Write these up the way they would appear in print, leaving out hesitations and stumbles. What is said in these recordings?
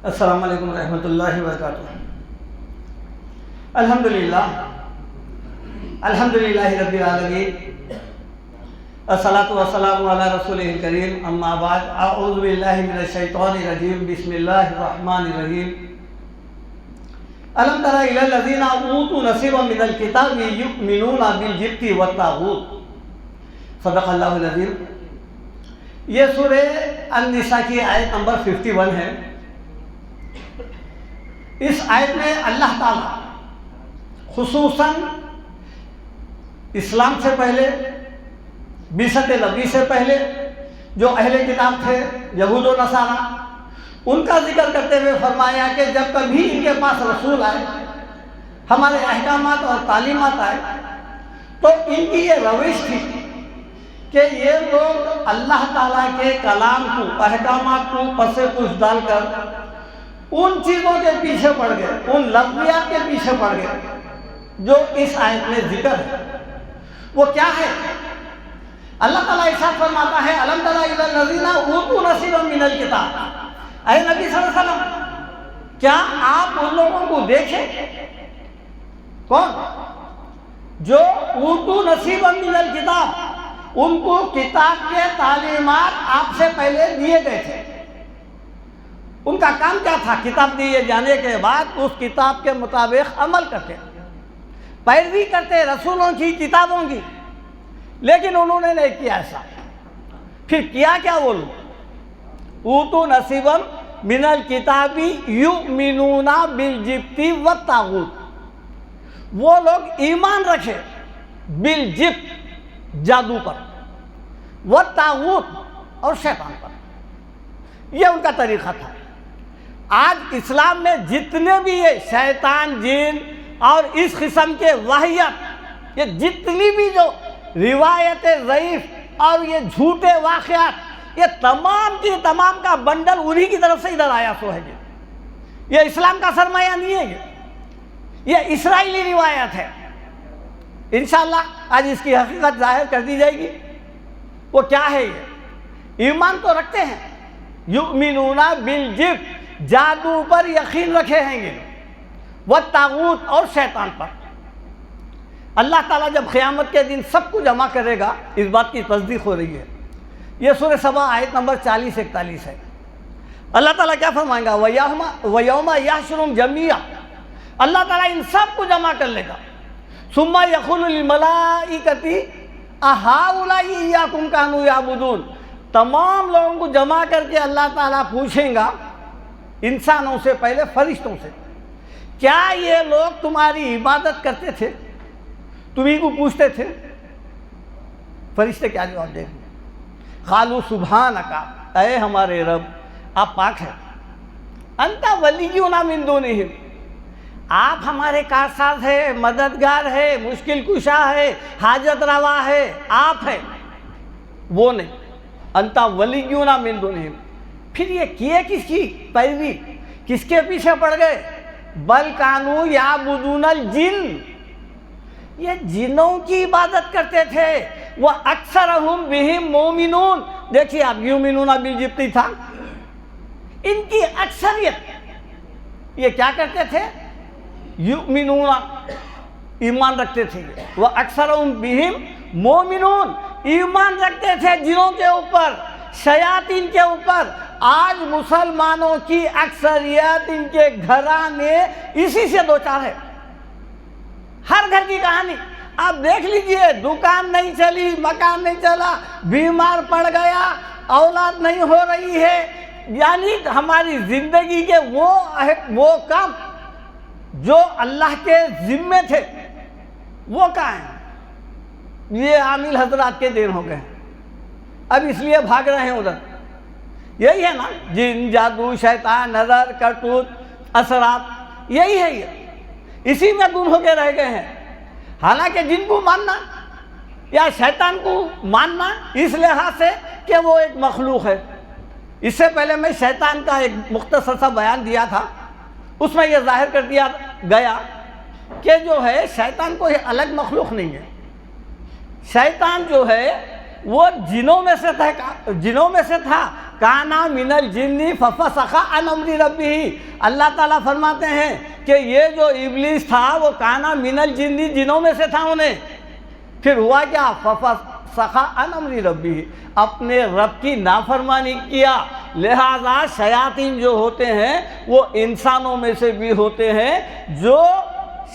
السلام علیکم ورحمۃ اللہ وبرکاتہ۔ الحمدللہ رب العالمین، الصلاۃ والسلام علی رسولہ الکریم، اما بعد، اعوذ باللہ من الشیطان الرجیم، بسم اللہ الرحمن الرحیم۔ الم تر الی الذین اوتوا نصیبا من الکتاب یؤمنون بالجبت والطاغوت۔ صدق اللہ العظیم۔ یہ سورہ النساء کی آیت نمبر 51 ہے۔ اس آیت میں اللہ تعالیٰ خصوصاً اسلام سے پہلے، بعثت نبی سے پہلے جو اہل کتاب تھے، یہود و نصارہ، ان کا ذکر کرتے ہوئے فرمایا کہ جب کبھی ان کے پاس رسول آئے، ہمارے احکامات اور تعلیمات آئے، تو ان کی یہ روش تھی کہ یہ لوگ اللہ تعالیٰ کے کلام کو، احکامات کو پس پش ڈال کر ان چیزوں کے پیچھے پڑ گئے، ان لفظیات کے پیچھے پڑ گئے جو اس آیت میں ذکر ہے۔ وہ کیا ہے؟ اللہ تعالیٰ ارشاد فرماتا ہے، الم تر الی الذین اوتوا نصیبا من الکتاب۔ اے نبی صلی اللہ علیہ وسلم، کیا آپ ان لوگوں کو دیکھیں؟ کون؟ جو اوتوا نصیبا من الکتاب، ان کو کتاب کے تعلیمات آپ سے پہلے دیے گئے تھے۔ ان کا کام کیا تھا؟ کتاب دیے جانے کے بعد اس کتاب کے مطابق عمل کرتے، پیروی کرتے رسولوں کی، کتابوں کی، لیکن انہوں نے نہیں کیا ایسا۔ پھر کیا وہ لوگ؟ اوتوا نصیبا من الکتاب یؤمنون بالجبت والطاغوت، وہ لوگ ایمان رکھے بالجبت، جادو پر، والطاغوت، اور شیطان پر۔ یہ ان کا طریقہ تھا۔ آج اسلام میں جتنے بھی یہ شیطان، جن اور اس قسم کے واہیات، یہ جتنی بھی جو روایت ضعیف اور یہ جھوٹے واقعات، یہ تمام کی تمام کا بنڈل انہی کی طرف سے ادھر آیا سو ہے۔ یہ اسلام کا سرمایہ نہیں ہے، یہ اسرائیلی روایت ہے۔ انشاءاللہ آج اس کی حقیقت ظاہر کر دی جائے گی۔ وہ کیا ہے؟ یہ ایمان تو رکھتے ہیں، یؤمنون بالجبت، جادو پر یقین رکھے ہیں یہ، والطاغوت، اور شیطان پر۔ اللہ تعالیٰ جب قیامت کے دن سب کو جمع کرے گا، اس بات کی تصدیق ہو رہی ہے۔ یہ سورہ سبا آیت نمبر 40-41 ہے۔ اللہ تعالیٰ کیا فرمائیں گا؟ وَيَوْمَ يَحْشُرُهُمْ جَمِيعًا، اللہ تعالیٰ ان سب کو جمع کر لے گا۔ ثُمَّ يَقُولُ لِلْمَلَائِكَةِ أَهَٰؤُلَاءِ إِيَّاكُمْ كَانُوا يَعْبُدُونَ، تمام لوگوں کو جمع کر کے اللہ تعالیٰ پوچھیں گا انسانوں سے پہلے، فرشتوں سے، کیا یہ لوگ تمہاری عبادت کرتے تھے؟ تمہیں کو پوچھتے تھے۔ فرشتے کیا جواب دیں گے؟ قالوا سبحانک، اے ہمارے رب، آپ پاک ہیں، انت ولینا من دونہم، آپ ہمارے کارساز ہے، مددگار ہے، مشکل کشا ہے، حاجت روا ہے، آپ ہیں، وہ نہیں۔ انت ولینا من دونہم۔ پھر یہ کیے کس کی پیروی؟ کس کے پیچھے پڑ گئے؟ بل کانوا یعبدون الجن، یہ جنوں کی عبادت کرتے تھے۔ وَأَكْثَرَهُمْ بِهِمْ مُؤْمِنُونَ، دیکھیے آپ، یؤمنون بالجبت تھا، ان کی اکثریت یہ کیا کرتے تھے؟ یؤمنون، ایمان رکھتے تھے۔ وَأَكْثَرَهُمْ بِهِمْ مُؤْمِنُونَ، ایمان رکھتے تھے جنوں کے اوپر، شیاطین کے اوپر۔ آج مسلمانوں کی اکثریت، ان کے گھرانے اسی سے دوچار ہے۔ ہر گھر کی کہانی آپ دیکھ لیجئے، دکان نہیں چلی، مکان نہیں چلا، بیمار پڑ گیا، اولاد نہیں ہو رہی ہے، یعنی ہماری زندگی کے وہ کام جو اللہ کے ذمے تھے، وہ کہاں ہیں؟ یہ عامل حضرات کے دین ہو گئے، اب اس لیے بھاگ رہے ہیں ادھر۔ یہی ہے نا، جن، جادو، شیطان، نظر، کرتوت، اثرات، یہی ہے، یہ اسی میں گم ہو کے رہ گئے ہیں۔ حالانکہ جن کو ماننا یا شیطان کو ماننا اس لحاظ سے کہ وہ ایک مخلوق ہے۔ اس سے پہلے میں شیطان کا ایک مختصر سا بیان دیا تھا، اس میں یہ ظاہر کر دیا گیا کہ جو ہے شیطان کوئی الگ مخلوق نہیں ہے۔ شیطان جو ہے وہ جنوں میں سے تھا کانا من الجن ففسق عن امر ربہ. اللہ تعالیٰ فرماتے ہیں کہ یہ جو ابلیس تھا وہ کانا من الجن جنوں میں سے تھا انہیں. پھر ہوا کیا؟ ففسق عن امر ربہ، اپنے رب کی نافرمانی کیا. لہذا شیاطین جو ہوتے ہیں وہ انسانوں میں سے بھی ہوتے ہیں جو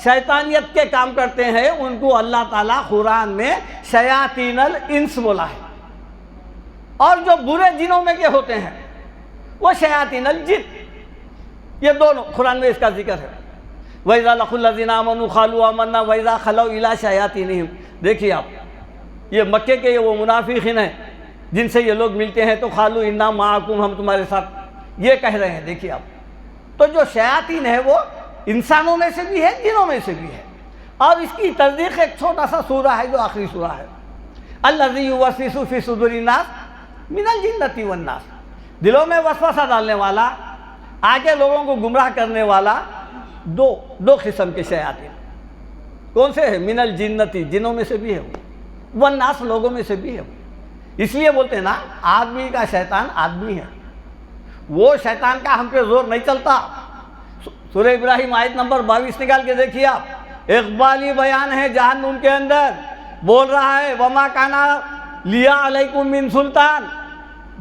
شیطانیت کے کام کرتے ہیں. ان کو اللہ تعالیٰ قرآن میں شیاطین الانس بولا ہے. اور جو برے جنوں میں کے ہوتے ہیں وہ شیاطین الجن. یہ دونوں قرآن میں اس کا ذکر ہے. وَإِذَا لَقُوا الَّذِينَ آمَنُوا قَالُوا آمَنَّا وَإِذَا خَلَوْا إِلَىٰ شَيَاطِينِهِمْ. دیکھیے آپ، یہ مکے کے وہ منافقین ہیں جن سے یہ لوگ ملتے ہیں تو قالوا اِنَّا مَعَكُمْ، ہم تمہارے ساتھ یہ کہہ رہے ہیں. دیکھیے آپ، تو جو شیاطین ہے وہ انسانوں میں سے بھی ہے، جنوں میں سے بھی ہے. اور اس کی تصدیق ایک چھوٹا سا سورہ ہے جو آخری سورہ ہے، الذی یوسوس فی صدور الناس من الجنۃ والناس. دلوں میں وسوسہ ڈالنے والا، آگے لوگوں کو گمراہ کرنے والا دو قسم کے شیاطین. کون سے ہیں؟ من الجنۃ، جنوں میں سے بھی ہے وہ، والناس، لوگوں میں سے بھی ہے وہ. اس لیے بولتے ہیں نا آدمی کا شیطان آدمی ہے. وہ شیطان کا ہم پہ زور نہیں چلتا. سورہ ابراہیم آیت نمبر 22 نکال کے دیکھیے آپ، اقبالی بیان ہے جہنم کے اندر. بول رہا ہے وما کانا لیا علیکم من سلطان،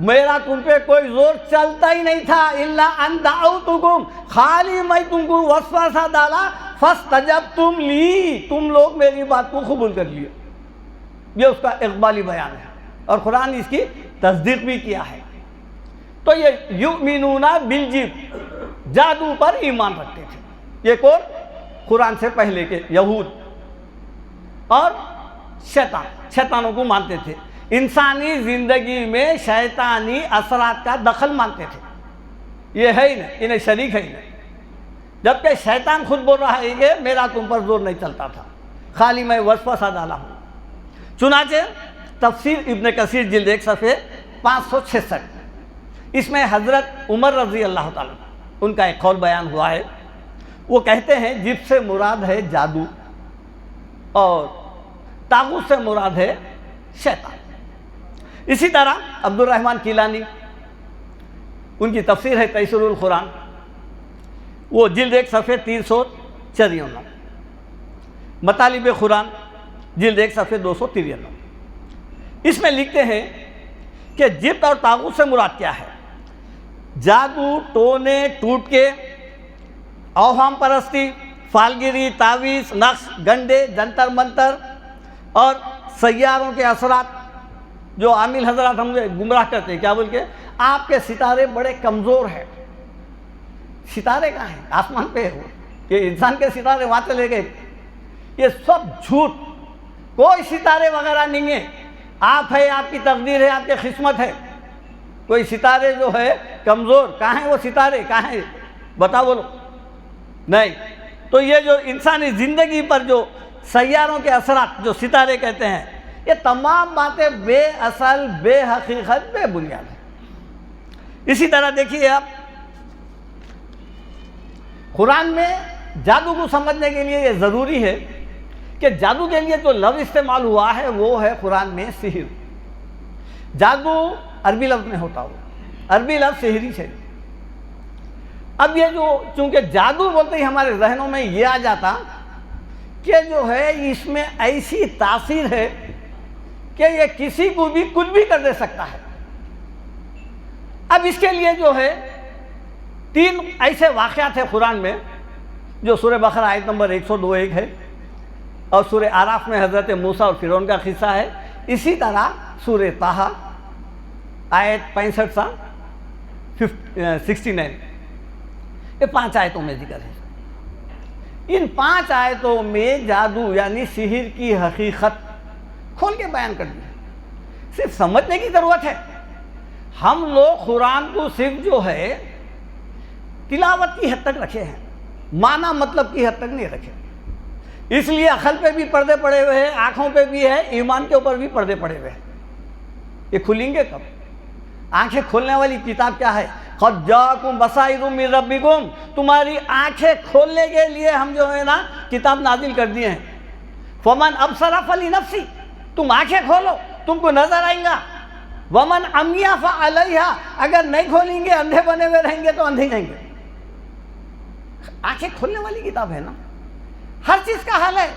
میرا تم پہ کوئی زور چلتا ہی نہیں تھا، الا ان دعوتکم، خالی میں تم کو وسوسہ ڈالا، فاستجبتم لی، تم لوگ میری بات کو قبول کر لیا. یہ اس کا اقبالی بیان ہے اور قرآن اس کی تصدیق بھی کیا ہے. تو یہ یؤمنون بالجبت، جادو پر ایمان رکھتے تھے. یہ کون؟ قرآن سے پہلے کے یہود اور شیطانوں کو مانتے تھے. انسانی زندگی میں شیطانی اثرات کا دخل مانتے تھے. یہ ہے ہی نہیں، انہیں شریک ہے ہی نہیں. جبکہ شیطان خود بول رہا ہے کہ میرا تم پر زور نہیں چلتا تھا، خالی میں وسوسہ ڈالا ہوں. چنانچہ تفسیر ابن کثیر جلد 1 صفحے 566، اس میں حضرت عمر رضی اللہ تعالیٰ ان کا ایک قول بیان ہوا ہے. وہ کہتے ہیں جب سے مراد ہے جادو اور طاغوت سے مراد ہے شیطان. اسی طرح عبد الرحمن کیلانی، ان کی تفسیر ہے تیسیر القرآن، وہ جلد 1 صفحے 353، مطالب قرآن جلد 1 صفحے 253، اس میں لکھتے ہیں کہ جبت اور طاغوت سے مراد کیا ہے؟ جادو، ٹونے ٹوٹکے، اوہام پرستی، فالگیری، تعویذ، نقش، گنڈے، جنتر منتر اور سیاروں کے اثرات. جو عامل حضرات ہم گمراہ کرتے ہیں، کیا بول کے؟ آپ کے ستارے بڑے کمزور ہیں. ستارے کہاں ہیں؟ آسمان پہ ہے وہ. یہ انسان کے ستارے وہاں چلے گئے. یہ سب جھوٹ، کوئی ستارے وغیرہ نہیں ہیں. آپ ہے، آپ کی تقدیر ہے، آپ کی قسمت ہے. کوئی ستارے جو ہے کمزور، کہاں ہیں وہ ستارے؟ کہاں ہیں بتا بولو؟ نہیں. تو یہ جو انسانی زندگی پر جو سیاروں کے اثرات جو ستارے کہتے ہیں، یہ تمام باتیں بے اصل، بے حقیقت، بے بنیاد ہیں. اسی طرح دیکھیے آپ، قرآن میں جادو کو سمجھنے کے لیے یہ ضروری ہے کہ جادو کے لیے جو لفظ استعمال ہوا ہے وہ ہے قرآن میں سحر. جادو عربی لفظ میں ہوتا ہو، عربی لفظ سحری سے. اب یہ جو چونکہ جادو بولتے ہی ہمارے ذہنوں میں یہ آ جاتا کہ جو ہے اس میں ایسی تاثیر ہے کہ یہ کسی کو بھی کچھ بھی کر دے سکتا ہے. اب اس کے لیے جو ہے 3 ایسے واقعات ہیں قرآن میں جو سورہ بقرہ آیت نمبر 102 ہے، اور سورہ اعراف میں حضرت موسیٰ اور فرعون کا قصہ ہے. اسی طرح سورہ طٰہٰ آیت 65 سے 69، یہ 5 آیتوں میں ذکر ہے. ان 5 آیتوں میں جادو یعنی سحر کی حقیقت کھول کے بیان کر دی ہے. صرف سمجھنے کی ضرورت ہے. ہم لوگ قرآن کو صرف جو ہے تلاوت کی حد تک رکھے ہیں، معنی مطلب کی حد تک نہیں رکھے. اس لیے عقل پہ بھی پردے پڑے ہوئے ہیں، آنکھوں پہ بھی ہے، ایمان کے اوپر بھی پردے پڑے ہوئے ہیں. یہ کھلیں گے کب؟ آنکھیں کھولنے والی کتاب کیا ہے؟ قد جاءکم بصائر من ربکم، تمہاری آنکھیں کھولنے کے لیے ہم جو ہے نا کتاب نازل کر دیے ہیں. فمن ابصر فلنفسہ، تم آنکھیں کھولو تم کو نظر آئیں گا. ومن عمیٰ فعلیہا، اگر نہیں کھولیں گے، اندھے بنے ہوئے رہیں گے تو اندھے جائیں گے. آنکھیں کھولنے والی کتاب ہے نا، ہر چیز کا حل ہے،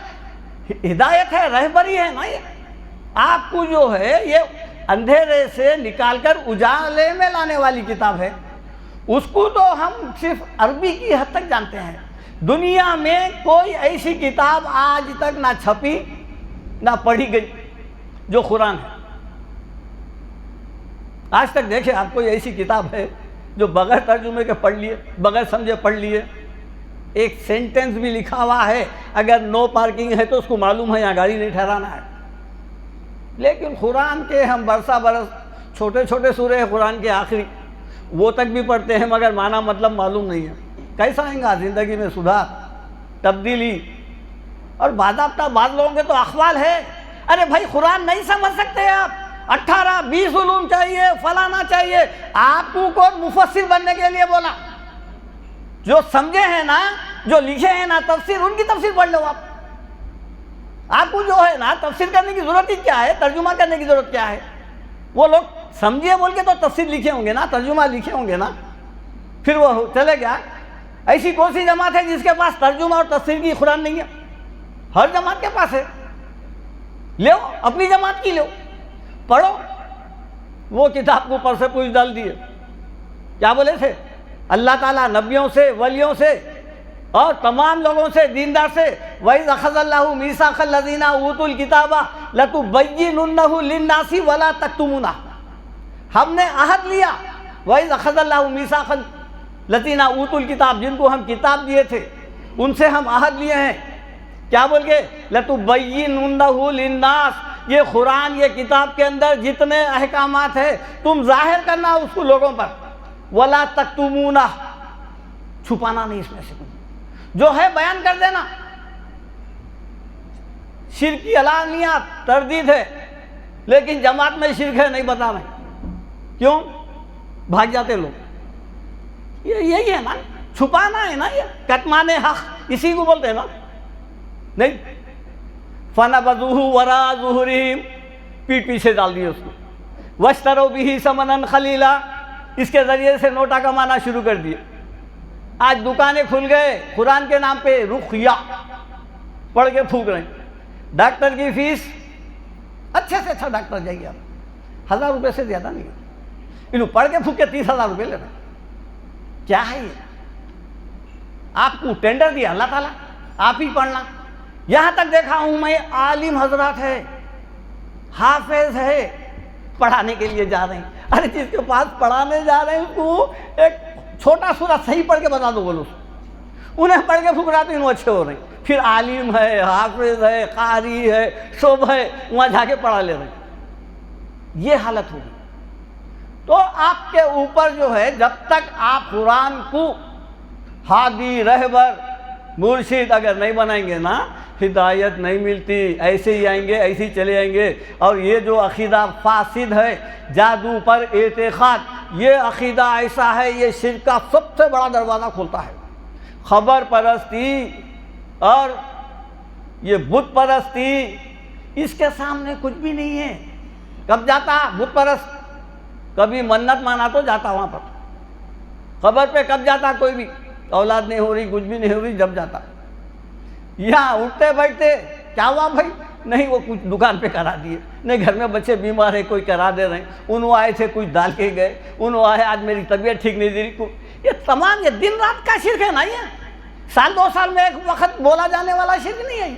ہدایت ہے، رہبری ہے نا. یہ آپ کو جو ہے یہ اندھیرے سے نکال کر اجالے میں لانے والی کتاب ہے. اس کو تو ہم صرف عربی کی حد تک جانتے ہیں. دنیا میں کوئی ایسی کتاب آج تک نہ چھپی نہ پڑھی گئی جو قرآن ہے. آج تک دیکھیں آپ کوئی ایسی کتاب ہے جو بغیر ترجمے کے پڑھ لیے، بغیر سمجھے پڑھ لیے. ایک سینٹنس بھی لکھا ہوا ہے، اگر نو پارکنگ ہے تو اس کو معلوم ہے یہاں گاڑی نہیں ٹھہرانا ہے. لیکن قرآن کے ہم برسہ برس چھوٹے چھوٹے سورے ہیں قرآن کے آخری، وہ تک بھی پڑھتے ہیں مگر معنی مطلب معلوم نہیں ہے. کیسا آئیں گا زندگی میں سدھار، تبدیلی؟ اور باضابطہ بعض لوگوں کے تو اخوال ہے، ارے بھائی قرآن نہیں سمجھ سکتے آپ، 18-20 علوم چاہیے، فلانا چاہیے. آپ کو کون مفسر بننے کے لیے بولا؟ جو سمجھے ہیں نا، جو لکھے ہیں نا تفسیر، ان کی تفسیر پڑھ لو. آپ کو جو ہے نا تفسیر کرنے کی ضرورت ہی کیا ہے؟ ترجمہ کرنے کی ضرورت کیا ہے؟ وہ لوگ سمجھے بول کے تو تفسیر لکھے ہوں گے نا، ترجمہ لکھے ہوں گے نا. پھر وہ چلے گیا. ایسی کون سی جماعت ہے جس کے پاس ترجمہ اور تفسیر کی قرآن نہیں ہے؟ ہر جماعت کے پاس ہے. لو اپنی جماعت کی لو، پڑھو. وہ کتاب کو اوپر سے پوچھ ڈال دیے. کیا بولے تھے؟ اللہ تعالیٰ نبیوں سے، ولیوں سے اور تمام لوگوں سے، دیندار سے، وَإِذْ أَخَذَ اللَّهُ مِيثَاقَ الَّذِينَ أُوتُوا الْكِتَابَ لَتُبَيِّنُنَّهُ لِلنَّاسِ وَلَا تَكْتُمُونَهُ. ہم نے عہد لیا، وَإِذْ أَخَذَ اللَّهُ مِيثَاقَ الَّذِينَ أُوتُوا الْكِتَابَ، جن کو ہم کتاب دیے تھے ان سے ہم عہد لیے ہیں. کیا بول کے؟ لَتُبَيِّنُنَّهُ لِلنَّاسِ. یہ قرآن، یہ کتاب کے اندر جتنے احکامات ہیں تم ظاہر کرنا اس کو لوگوں پر، وَلَا تَكْتُمُونَهُ، چھپانا نہیں اس میں سے، جو ہے بیان کر دینا. شرک کی علانیات تردید ہے، لیکن جماعت میں شرک ہے نہیں بتا رہے. کیوں؟ بھاگ جاتے لوگ. یہی ہے نا، چھپانا ہے نا، یہ کتمان حق اسی کو بولتے ہیں نا. نہیں، فَنَبَذُوهُ وَرَاءَ ظُهُورِهِمْ، پیٹھ پیچھے ڈال دیے اس کو. وَاشْتَرَوْا بِهِ ثَمَنًا قَلِيلًا، اس کے ذریعے سے نوٹا کمانا شروع کر دیے. آج دکانیں کھل گئے قرآن کے نام پہ، رقیہ پڑھ کے پھونک رہے ہیں. ڈاکٹر کی فیس، اچھے سے اچھا ڈاکٹر جائیے آپ، 1000 روپے سے زیادہ نہیں ہے. انہوں پڑھ کے پھونک کے 30,000 روپے لے رہے ہیں. کیا ہے یہ؟ آپ کو ٹینڈر دیا اللہ تعالیٰ، آپ ہی پڑھنا. یہاں تک دیکھا ہوں میں عالم حضرات ہے، حافظ ہے، پڑھانے کے لیے جا رہے ہیں. ارے جس کے پاس پڑھانے جا رہے ہیں اس کو ایک چھوٹا سورہ صحیح پڑھ کے بتا دو، بولو. انہیں پڑھ کے پھکرا تو انہوں اچھے ہو رہے ہیں. پھر عالم ہے، حافظ ہے، قاری ہے، سب ہے، وہاں جا کے پڑھا لے رہے ہیں. یہ حالت ہوگی. تو آپ کے اوپر جو ہے جب تک آپ قرآن کو ہادی، رہبر، مرشد اگر نہیں بنائیں گے نا، ہدایت نہیں ملتی. ایسے ہی آئیں گے، ایسے ہی چلے آئیں گے. اور یہ جو عقیدہ فاسد ہے، جادو پر اعتقاد، یہ عقیدہ ایسا ہے، یہ شرک کا سب سے بڑا دروازہ کھولتا ہے. خبر پرستی اور یہ بت پرستی، اس کے سامنے کچھ بھی نہیں ہے. کب جاتا بت پرست؟ کبھی منت مانا تو جاتا وہاں پر. خبر پہ کب جاتا؟ کوئی بھی اولاد نہیں ہو رہی، کچھ بھی نہیں ہو رہی، جب جاتا. یہاں اٹھتے بیٹھتے کیا ہوا بھائی؟ نہیں وہ کچھ دکان پہ کرا دیے، نہیں گھر میں بچے بیمار ہیں کوئی کرا دے رہے ہیں، انہوں آئے تھے کچھ ڈال کے گئے، انہوں آئے آج میری طبیعت ٹھیک نہیں دی رہی. یہ تمام یہ دن رات کا شرک ہے نا. یہ سال 2 سال میں ایک وقت بولا جانے والا شرک نہیں ہے.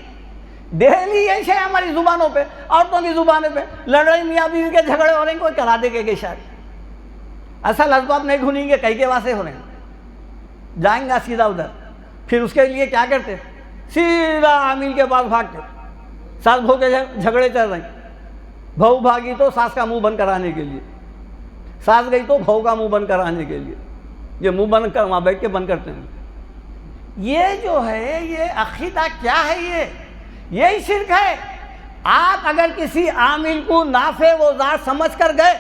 ڈیلی یہ ہے ہماری زبانوں پہ، عورتوں کی زبانوں پہ لڑائی، میاں بیوی کے جھگڑے ہو رہے ہیں، کوئی کرا دے گے شاید. اصل اسباب نہیں ڈھونڈیں گے، کئی کے واسطے ہو رہے ہیں. جائیں گا سیدھا ادھر. پھر اس کے لیے کیا کرتے؟ سیدھا عامل کے پاس بھاگتے. ساس بہو کے جھگڑے چل رہے ہیں، بہو بھاگی تو ساس کا منہ بند کرانے کے لیے، ساس گئی تو بہو کا منہ بند کرانے کے لیے. یہ منہ بند کر وہاں بیٹھ کے بند کرتے ہیں. یہ جو ہے یہ عقیدہ کیا ہے؟ یہی شرک ہے. آپ اگر کسی عامل کو نافع و ضار سمجھ کر گئے،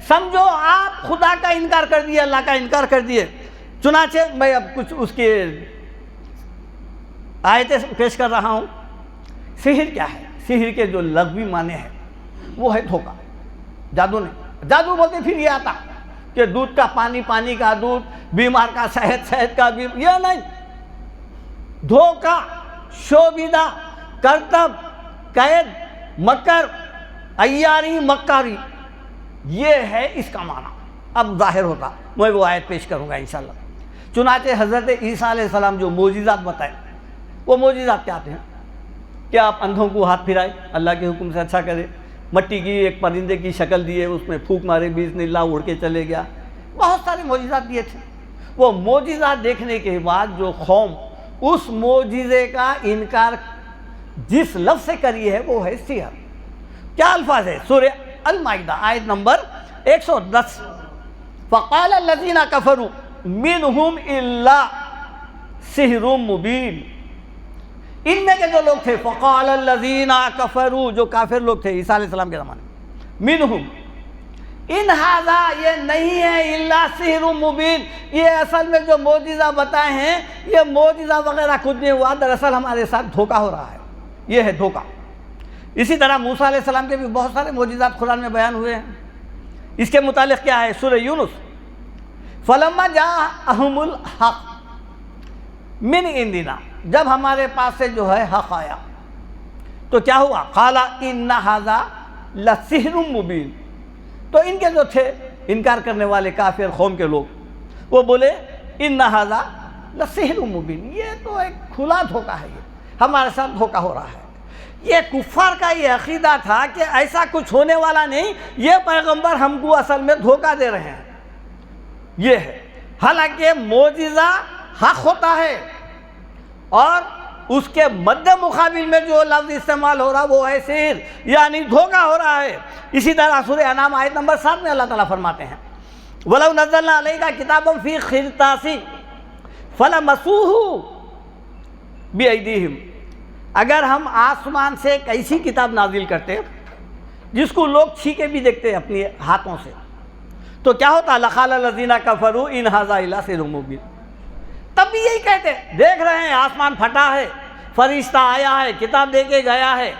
سمجھو آپ خدا کا انکار کر دیے، اللہ کا انکار کر دیے. چنانچہ میں اب کچھ اس کی آیتیں پیش کر رہا ہوں. سحر کیا ہے؟ سحر کے جو لغوی معنی ہیں وہ ہے دھوکہ، جادو نہیں۔ جادو بولتے پھر یہ آتا کہ دودھ کا پانی، پانی کا دودھ، بیمار کا صحت، صحت کا بیمار، یہ نہیں۔ دھوکہ، شوبیدہ، کرتب، قید، مکر، عیاری، مکاری، یہ ہے اس کا معنی۔ اب ظاہر ہوتا، میں وہ آیت پیش کروں گا انشاءاللہ۔ چنانچہ حضرت عیسیٰ علیہ السلام جو معجزات بتائے، وہ معجزات کیا ہیں؟ کہ آپ اندھوں کو ہاتھ پھرائے، اللہ کے حکم سے اچھا کرے، مٹی کی ایک پرندے کی شکل دیے، اس میں پھونک مارے، بسم اللہ، اڑ کے چلے گیا، بہت سارے معجزات دیے تھے۔ وہ معجزات دیکھنے کے بعد جو قوم اس معجزے کا انکار جس لفظ سے کری ہے وہ ہے سحر۔ کیا الفاظ ہے؟ سورہ المائدہ آیت نمبر 110، فقال الذین کفروا منہم الا سحر مبین۔ ان میں کے جو لوگ تھے، فقال الذین کفروا، جو کافر لوگ تھے عیسیٰ علیہ السلام کے زمانے میں، منہم، ان ھذا، یہ نہیں ہے، الا سحر مبین، یہ اصل میں جو معجزہ بتائے ہیں یہ معجزہ وغیرہ کچھ نہیں ہوا، دراصل ہمارے ساتھ دھوکہ ہو رہا ہے، یہ ہے دھوکہ۔ اسی طرح موسیٰ علیہ السلام کے بھی بہت سارے معجزات قرآن میں بیان ہوئے ہیں۔ اس کے متعلق کیا ہے؟ سورہ یونس، فلما جاءہم الحق من عندنا، جب ہمارے پاس سے جو ہے حق آیا تو کیا ہوا؟ قال ان ھذا لسحر مبین، تو ان کے جو تھے انکار کرنے والے کافر قوم کے لوگ، وہ بولے ان ھذا لسحر مبین، یہ تو ایک کھلا دھوکہ ہے، یہ ہمارے ساتھ دھوکہ ہو رہا ہے۔ یہ کفار کا یہ عقیدہ تھا کہ ایسا کچھ ہونے والا نہیں، یہ پیغمبر ہم کو اصل میں دھوکہ دے رہے ہیں، یہ ہے۔ حالانکہ معجزہ حق ہوتا ہے، اور اس کے مد مقابل میں جو لفظ استعمال ہو رہا وہ ہے سحر، یعنی دھوکہ ہو رہا ہے۔ اسی طرح سورہ انعام آیت نمبر 7 میں اللہ تعالیٰ فرماتے ہیں، وَلَوْ نَزَّلْنَا عَلَيْكَ كِتَابًا فِي قِرْطَاسٍ فَلَمَسُوهُ بِأَيْدِيهِمْ، اگر ہم آسمان سے ایک ایسی کتاب نازل کرتے جس کو لوگ چھینکے بھی دیکھتے اپنے ہاتھوں سے، تو کیا ہوتا؟ لَقَالَ الَّذِينَ كَفَرُوا إِنْ هَذَا إِلَّا سِحْرٌ مُبِينٌ، تب بھی یہی کہتے، دیکھ رہے ہیں آسمان پھٹا ہے، فرشتہ آیا ہے، کتاب دے کے گیا ہے،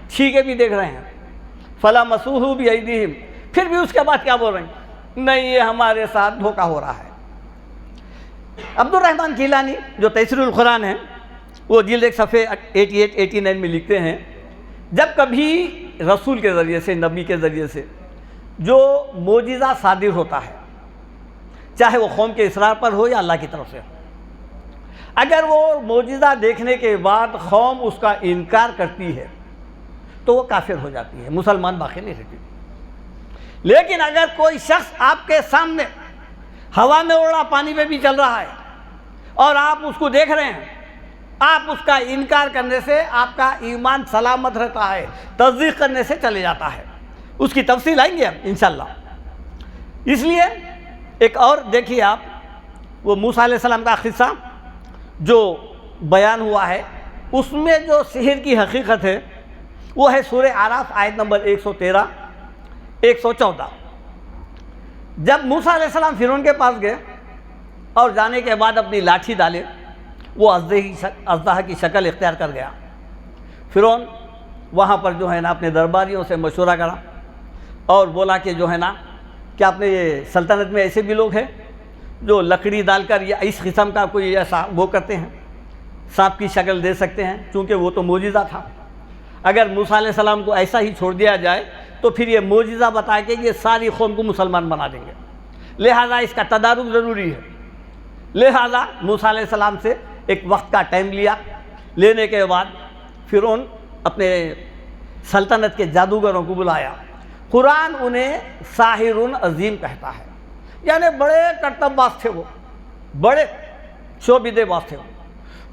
چھینکے بھی دیکھ رہے ہیں، فَلَمَسُوهُ بِأَيْدِيهِمْ، پھر بھی اس کے بعد کیا بول رہے ہیں؟ نہیں، یہ ہمارے ساتھ دھوکہ ہو رہا ہے۔ عبد الرحمن کیلانی جو تیسیر القرآن ہے، وہ جلد 1 صفحے 88-89 میں لکھتے ہیں، جب کبھی رسول کے ذریعے سے، نبی کے ذریعے سے جو معجزہ صادر ہوتا ہے، چاہے وہ قوم کے اصرار پر ہو یا اللہ کی طرف سے ہو، اگر وہ معجزہ دیکھنے کے بعد قوم اس کا انکار کرتی ہے تو وہ کافر ہو جاتی ہے، مسلمان باقی نہیں رہتی۔ لیکن اگر کوئی شخص آپ کے سامنے ہوا میں اڑا، پانی میں بھی چل رہا ہے، اور آپ اس کو دیکھ رہے ہیں، آپ اس کا انکار کرنے سے آپ کا ایمان سلامت رہتا ہے، تصدیق کرنے سے چلے جاتا ہے۔ اس کی تفصیل آئیں گے ہم انشاءاللہ۔ اس لیے ایک اور دیکھیے آپ، وہ موسیٰ علیہ السلام کا قصہ جو بیان ہوا ہے، اس میں جو سحر کی حقیقت ہے وہ ہے سورہ اعراف آیت نمبر 113 114۔ جب موسیٰ علیہ السلام فرعون کے پاس گئے اور جانے کے بعد اپنی لاٹھی ڈالے، وہ اژدہا کی شکل اختیار کر گیا۔ فرعون وہاں پر جو ہے نا اپنے درباریوں سے مشورہ کرا اور بولا کہ جو ہے نا کہ اپنے سلطنت میں ایسے بھی لوگ ہیں جو لکڑی ڈال کر یا اس قسم کا کوئی ایسا وہ کرتے ہیں، سانپ کی شکل دے سکتے ہیں، چونکہ وہ تو معجزہ تھا۔ اگر موسیٰ علیہ السلام کو ایسا ہی چھوڑ دیا جائے تو پھر یہ معجزہ بتا کے یہ ساری قوم کو مسلمان بنا دیں گے، لہٰذا اس کا تدارک ضروری ہے۔ لہٰذا موسیٰ علیہ السلام سے ایک وقت کا ٹائم لیا، لینے کے بعد فرعون اپنے سلطنت کے جادوگروں کو بلایا۔ قرآن انہیں ساحر عظیم کہتا ہے، یعنی بڑے کرتب باز تھے، وہ بڑے شوبیدے باز تھے۔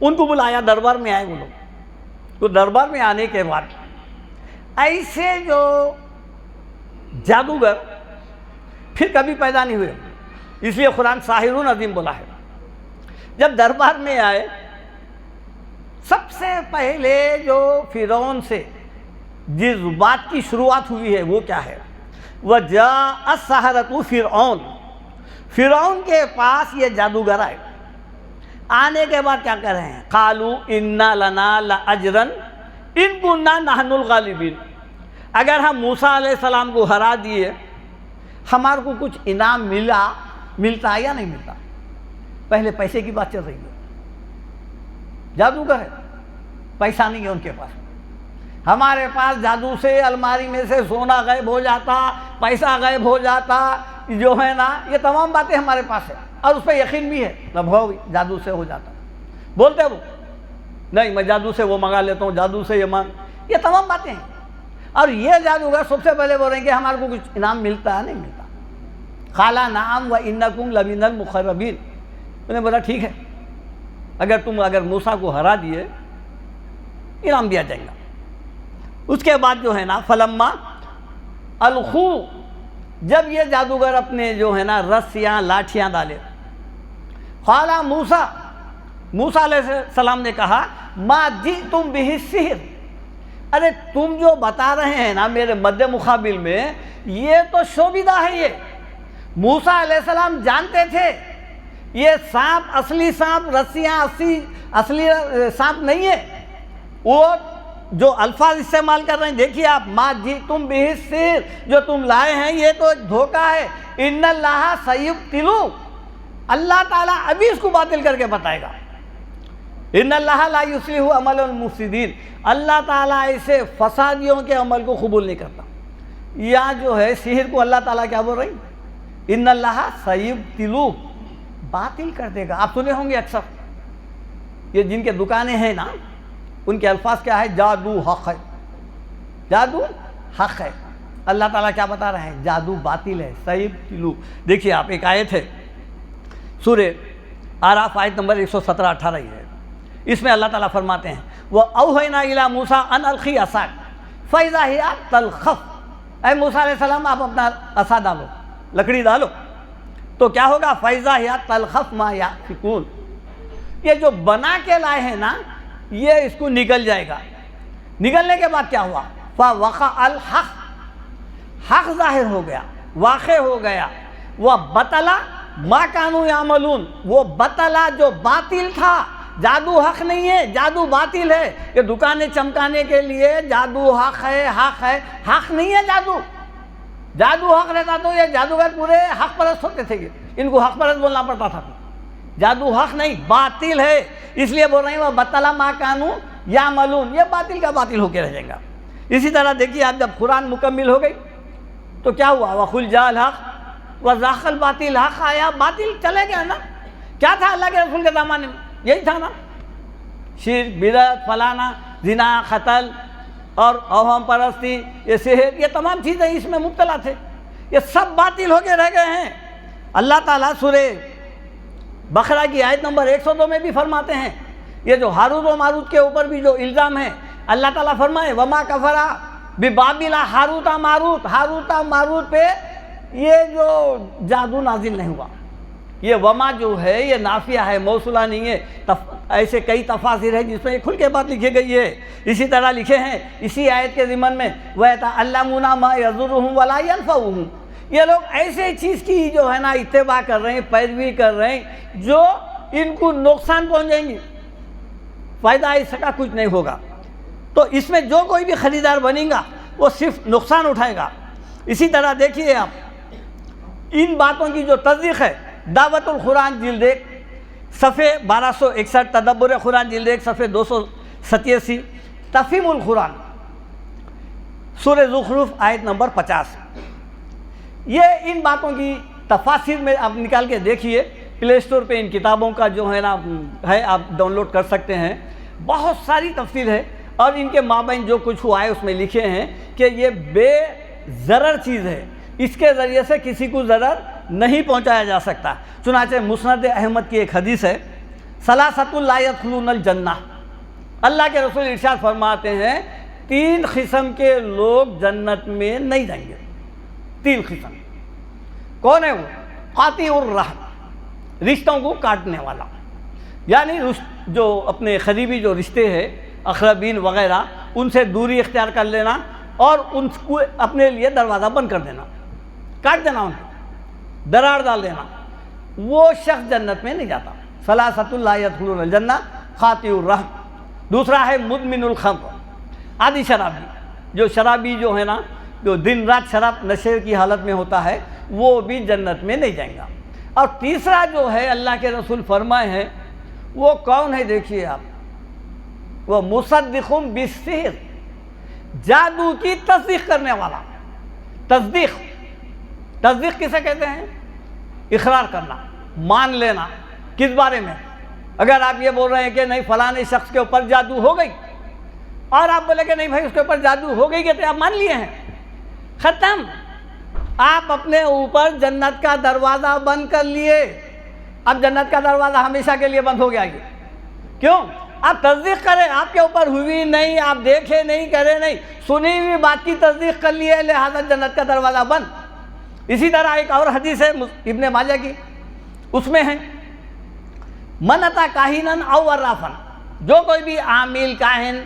ان کو بلایا، دربار میں آئے وہ لوگ۔ تو دربار میں آنے کے بعد ایسے جو جادوگر پھر کبھی پیدا نہیں ہوئے، اس لیے قرآن ساحر عظیم بولا ہے۔ جب دربار میں آئے، سب سے پہلے جو فرعون سے جس بات کی شروعات ہوئی ہے وہ کیا ہے؟ وَجَاءَ السَّحَرَةُ فرعون، فرعون کے پاس یہ جادوگر آئے۔ آنے کے بعد کیا کر رہے ہیں؟ قَالُوا إِنَّا لَنَا لَأَجْرًا إِن كُنَّا نَحْنُ الْغَالِبِينَ، اگر ہم موسیٰ علیہ السلام کو ہرا دیے ہمارے کو کچھ انعام ملتا یا نہیں ملتا؟ پہلے پیسے کی بات چل رہی ہے، جادوگر ہے، پیسہ نہیں ہے ان کے پاس، ہمارے پاس جادو سے الماری میں سے سونا غائب ہو جاتا، پیسہ غائب ہو جاتا، جو ہے نا یہ تمام باتیں ہمارے پاس ہے اور اس پہ یقین بھی ہے، بھی جادو سے ہو جاتا، بولتے وہ نہیں میں جادو سے وہ منگا لیتا ہوں، جادو سے یہ تمام باتیں ہیں۔ اور یہ جادوگر سب سے پہلے بول رہے ہیں کہ ہمارے کو کچھ انعام ملتا ہے نہیں ملتا؟ قال نعم وانکم لمن المقربین، انہوں نے بولا ٹھیک ہے، اگر موسیٰ کو ہرا دیے انعام دیا جائے گا۔ اس کے بعد جو ہے نا فلما الخو، جب یہ جادوگر اپنے جو ہے نا رسیاں لاٹھیاں ڈالے، قال موسیٰ علیہ السلام نے کہا ما جئتم بہ السحر، ارے تم جو بتا رہے ہیں نا میرے مد مقابل میں یہ تو شوبیدہ ہے، یہ موسیٰ علیہ السلام جانتے تھے یہ سانپ اصلی سانپ رسیاں اصلی سانپ نہیں ہے، وہ جو الفاظ استعمال کر رہے ہیں دیکھیے آپ، ما جئتم بہ السحر، جو تم لائے ہیں یہ تو دھوکہ ہے، ان اللہ سیبطل، اللہ تعالیٰ ابھی اس کو باطل کر کے بتائے گا، ان اللہ لا یصلح عمل المفسدین، اللہ تعالیٰ ایسے فسادیوں کے عمل کو قبول نہیں کرتا۔ یہاں جو ہے سحر کو اللہ تعالیٰ کیا بول رہی؟ ان اللہ سیبطل، باطل کر دے گا۔ آپ سنے ہوں گے اکثر یہ جن کے دکانیں ہیں نا ان کے الفاظ کیا ہے؟ جادو حق ہے، جادو حق ہے۔ اللہ تعالیٰ کیا بتا رہے ہیں؟ جادو باطل ہے، سیبطل۔ دیکھیے آپ ایک آیت ہے سورہ اعراف آیت نمبر 117-18 ہی ہے، اس میں اللہ تعالیٰ فرماتے ہیں وَأَوْحَيْنَا إِلَىٰ مُوسَىٰ أَنْ أَلْقِ عَصَاكَ فَإِذَا هِيَ تَلْقَفُ، اے موسیٰ علیہ السلام آپ اپنا عصا ڈالو، لکڑی ڈالو، تو کیا ہوگا؟ فَإِذَا هِيَ تَلْقَفُ مَا يَأْفِكُونَ، یہ جو بنا کے لائے ہیں نا یہ اس کو نکل جائے گا۔ نکلنے کے بعد کیا ہوا؟ فَوَقَعَ الْحَقُّ، حق ظاہر ہو گیا، واقع ہو گیا، وَبَطَلَ مَا كَانُوا يَعْمَلُونَ، وہ بطلا جو باطل تھا، جادو حق نہیں ہے، جادو باطل ہے، یہ دکانیں چمکانے کے لیے جادو حق ہے، حق نہیں ہے جادو، جادو حق رہتا تو یہ جادوگر پورے حق پرست ہوتے تھے، ان کو حق پرست بولنا پڑتا تھا، جادو حق نہیں باطل ہے، اس لیے بول رہے ہیں وہ بطلا ما کانوا یعملون، یہ باطل کا باطل ہو کے رہ جائے گا۔ اسی طرح دیکھیے آپ جب قرآن مکمل ہو گئی تو کیا ہوا؟ وَقُلْ جَاءَ الْحَقُّ وَزَاقَ الْبَاطِلُ، حق آیا باطل چلے گیا نا۔ کیا تھا اللہ کے رسول کے زمانے میں؟ یہی تھا نا، شرک بدعت فلانا زنا قتل اور اوہام پرستی، یہ سحر، یہ تمام چیزیں اس میں مبتلا تھے، یہ سب باطل ہو کے رہ گئے ہیں۔ اللہ تعالیٰ سورہ بقرہ کی آیت نمبر 102 میں بھی فرماتے ہیں، یہ جو ہاروت و ماروت کے اوپر بھی جو الزام ہے اللہ تعالیٰ فرمائے وما کفرا ببابل ہاروت ماروت پہ یہ جو جادو نازل نہیں ہوا، یہ وما جو ہے یہ نافیہ ہے، موصولہ نہیں ہے، ایسے کئی تفاسیر ہیں جس میں یہ کھل کے بات لکھی گئی ہے۔ اسی طرح لکھے ہیں اسی آیت کے ضمن میں وَيَتَعَلَّمُونَ مَا يَضُرُّهُمْ وَلَا يَنْفَعُهُمْ، یہ لوگ ایسے چیز کی جو ہے نا اتباع کر رہے ہیں، پیروی کر رہے ہیں جو ان کو نقصان پہنچائیں گے، فائدہ اس کا کچھ نہیں ہوگا۔ تو اس میں جو کوئی بھی خریدار بنے گا وہ صرف نقصان اٹھائے گا۔ اسی طرح دیکھیے آپ ان باتوں کی جو تصدیق ہے، دعوت القرآن جلد 1 صفحے 1261، تدبر قرآن جلد 1 صفحے 287، تفہیم القرآن سورہ زخرف آیت نمبر 50، یہ ان باتوں کی تفاسیر میں آپ نکال کے دیکھیے، پلے اسٹور پہ ان کتابوں کا جو ہے نا ہے، آپ ڈاؤن لوڈ کر سکتے ہیں، بہت ساری تفصیل ہے، اور ان کے مابین جو کچھ ہوا ہے اس میں لکھے ہیں کہ یہ بے ضرر چیز ہے، اس کے ذریعے سے کسی کو ضرر نہیں پہنچایا جا سکتا۔ چنانچہ مسند احمد کی ایک حدیث ہے، ثلاثۃ لا يدخلون الجنہ، اللہ کے رسول ارشاد فرماتے ہیں 3 قسم کے لوگ جنت میں نہیں جائیں گے۔ 3 قسم کون ہے وہ؟ قاطع الرحم، رشتوں کو کاٹنے والا، یعنی جو اپنے قریبی جو رشتے ہیں اقربین وغیرہ ان سے دوری اختیار کر لینا اور ان کو اپنے لیے دروازہ بند کر دینا، کاٹ دینا، ان کو درار ڈال دینا، وہ شخص جنت میں نہیں جاتا۔ ثلاثۃ لا يدخلون الجنہ، قاطع الرحم۔ دوسرا ہے مدمن الخمر، عادی شرابی، جو شرابی جو ہے نا، جو دن رات شراب نشے کی حالت میں ہوتا ہے، وہ بھی جنت میں نہیں جائیں گا۔ اور تیسرا جو ہے اللہ کے رسول فرمائے ہیں وہ کون ہے؟ دیکھیے آپ، وہ مصدق بالسحر، جادو کی تصدیق کرنے والا۔ تصدیق کسے کہتے ہیں؟ اقرار کرنا، مان لینا۔ کس بارے میں؟ اگر آپ یہ بول رہے ہیں کہ نہیں فلانے شخص کے اوپر جادو ہو گئی، اور آپ بولے کہ نہیں بھائی اس کے اوپر جادو ہو گئی، کہ آپ مان لیے ہیں، ختم۔ آپ اپنے اوپر جنت کا دروازہ بند کر لیے۔ اب جنت کا دروازہ ہمیشہ کے لیے بند ہو گیا یہ۔ کیوں؟ آپ تصدیق کریں، آپ کے اوپر ہوئی نہیں، آپ دیکھے نہیں، کرے نہیں، سنی ہوئی بات کی تصدیق کر لیے، لہذا جنت کا دروازہ بند۔ اسی طرح ایک اور حدیث ہے ابن ماجہ کی، اس میں ہے من اتی کاہنا او عرافا، جو کوئی بھی عامل کاہن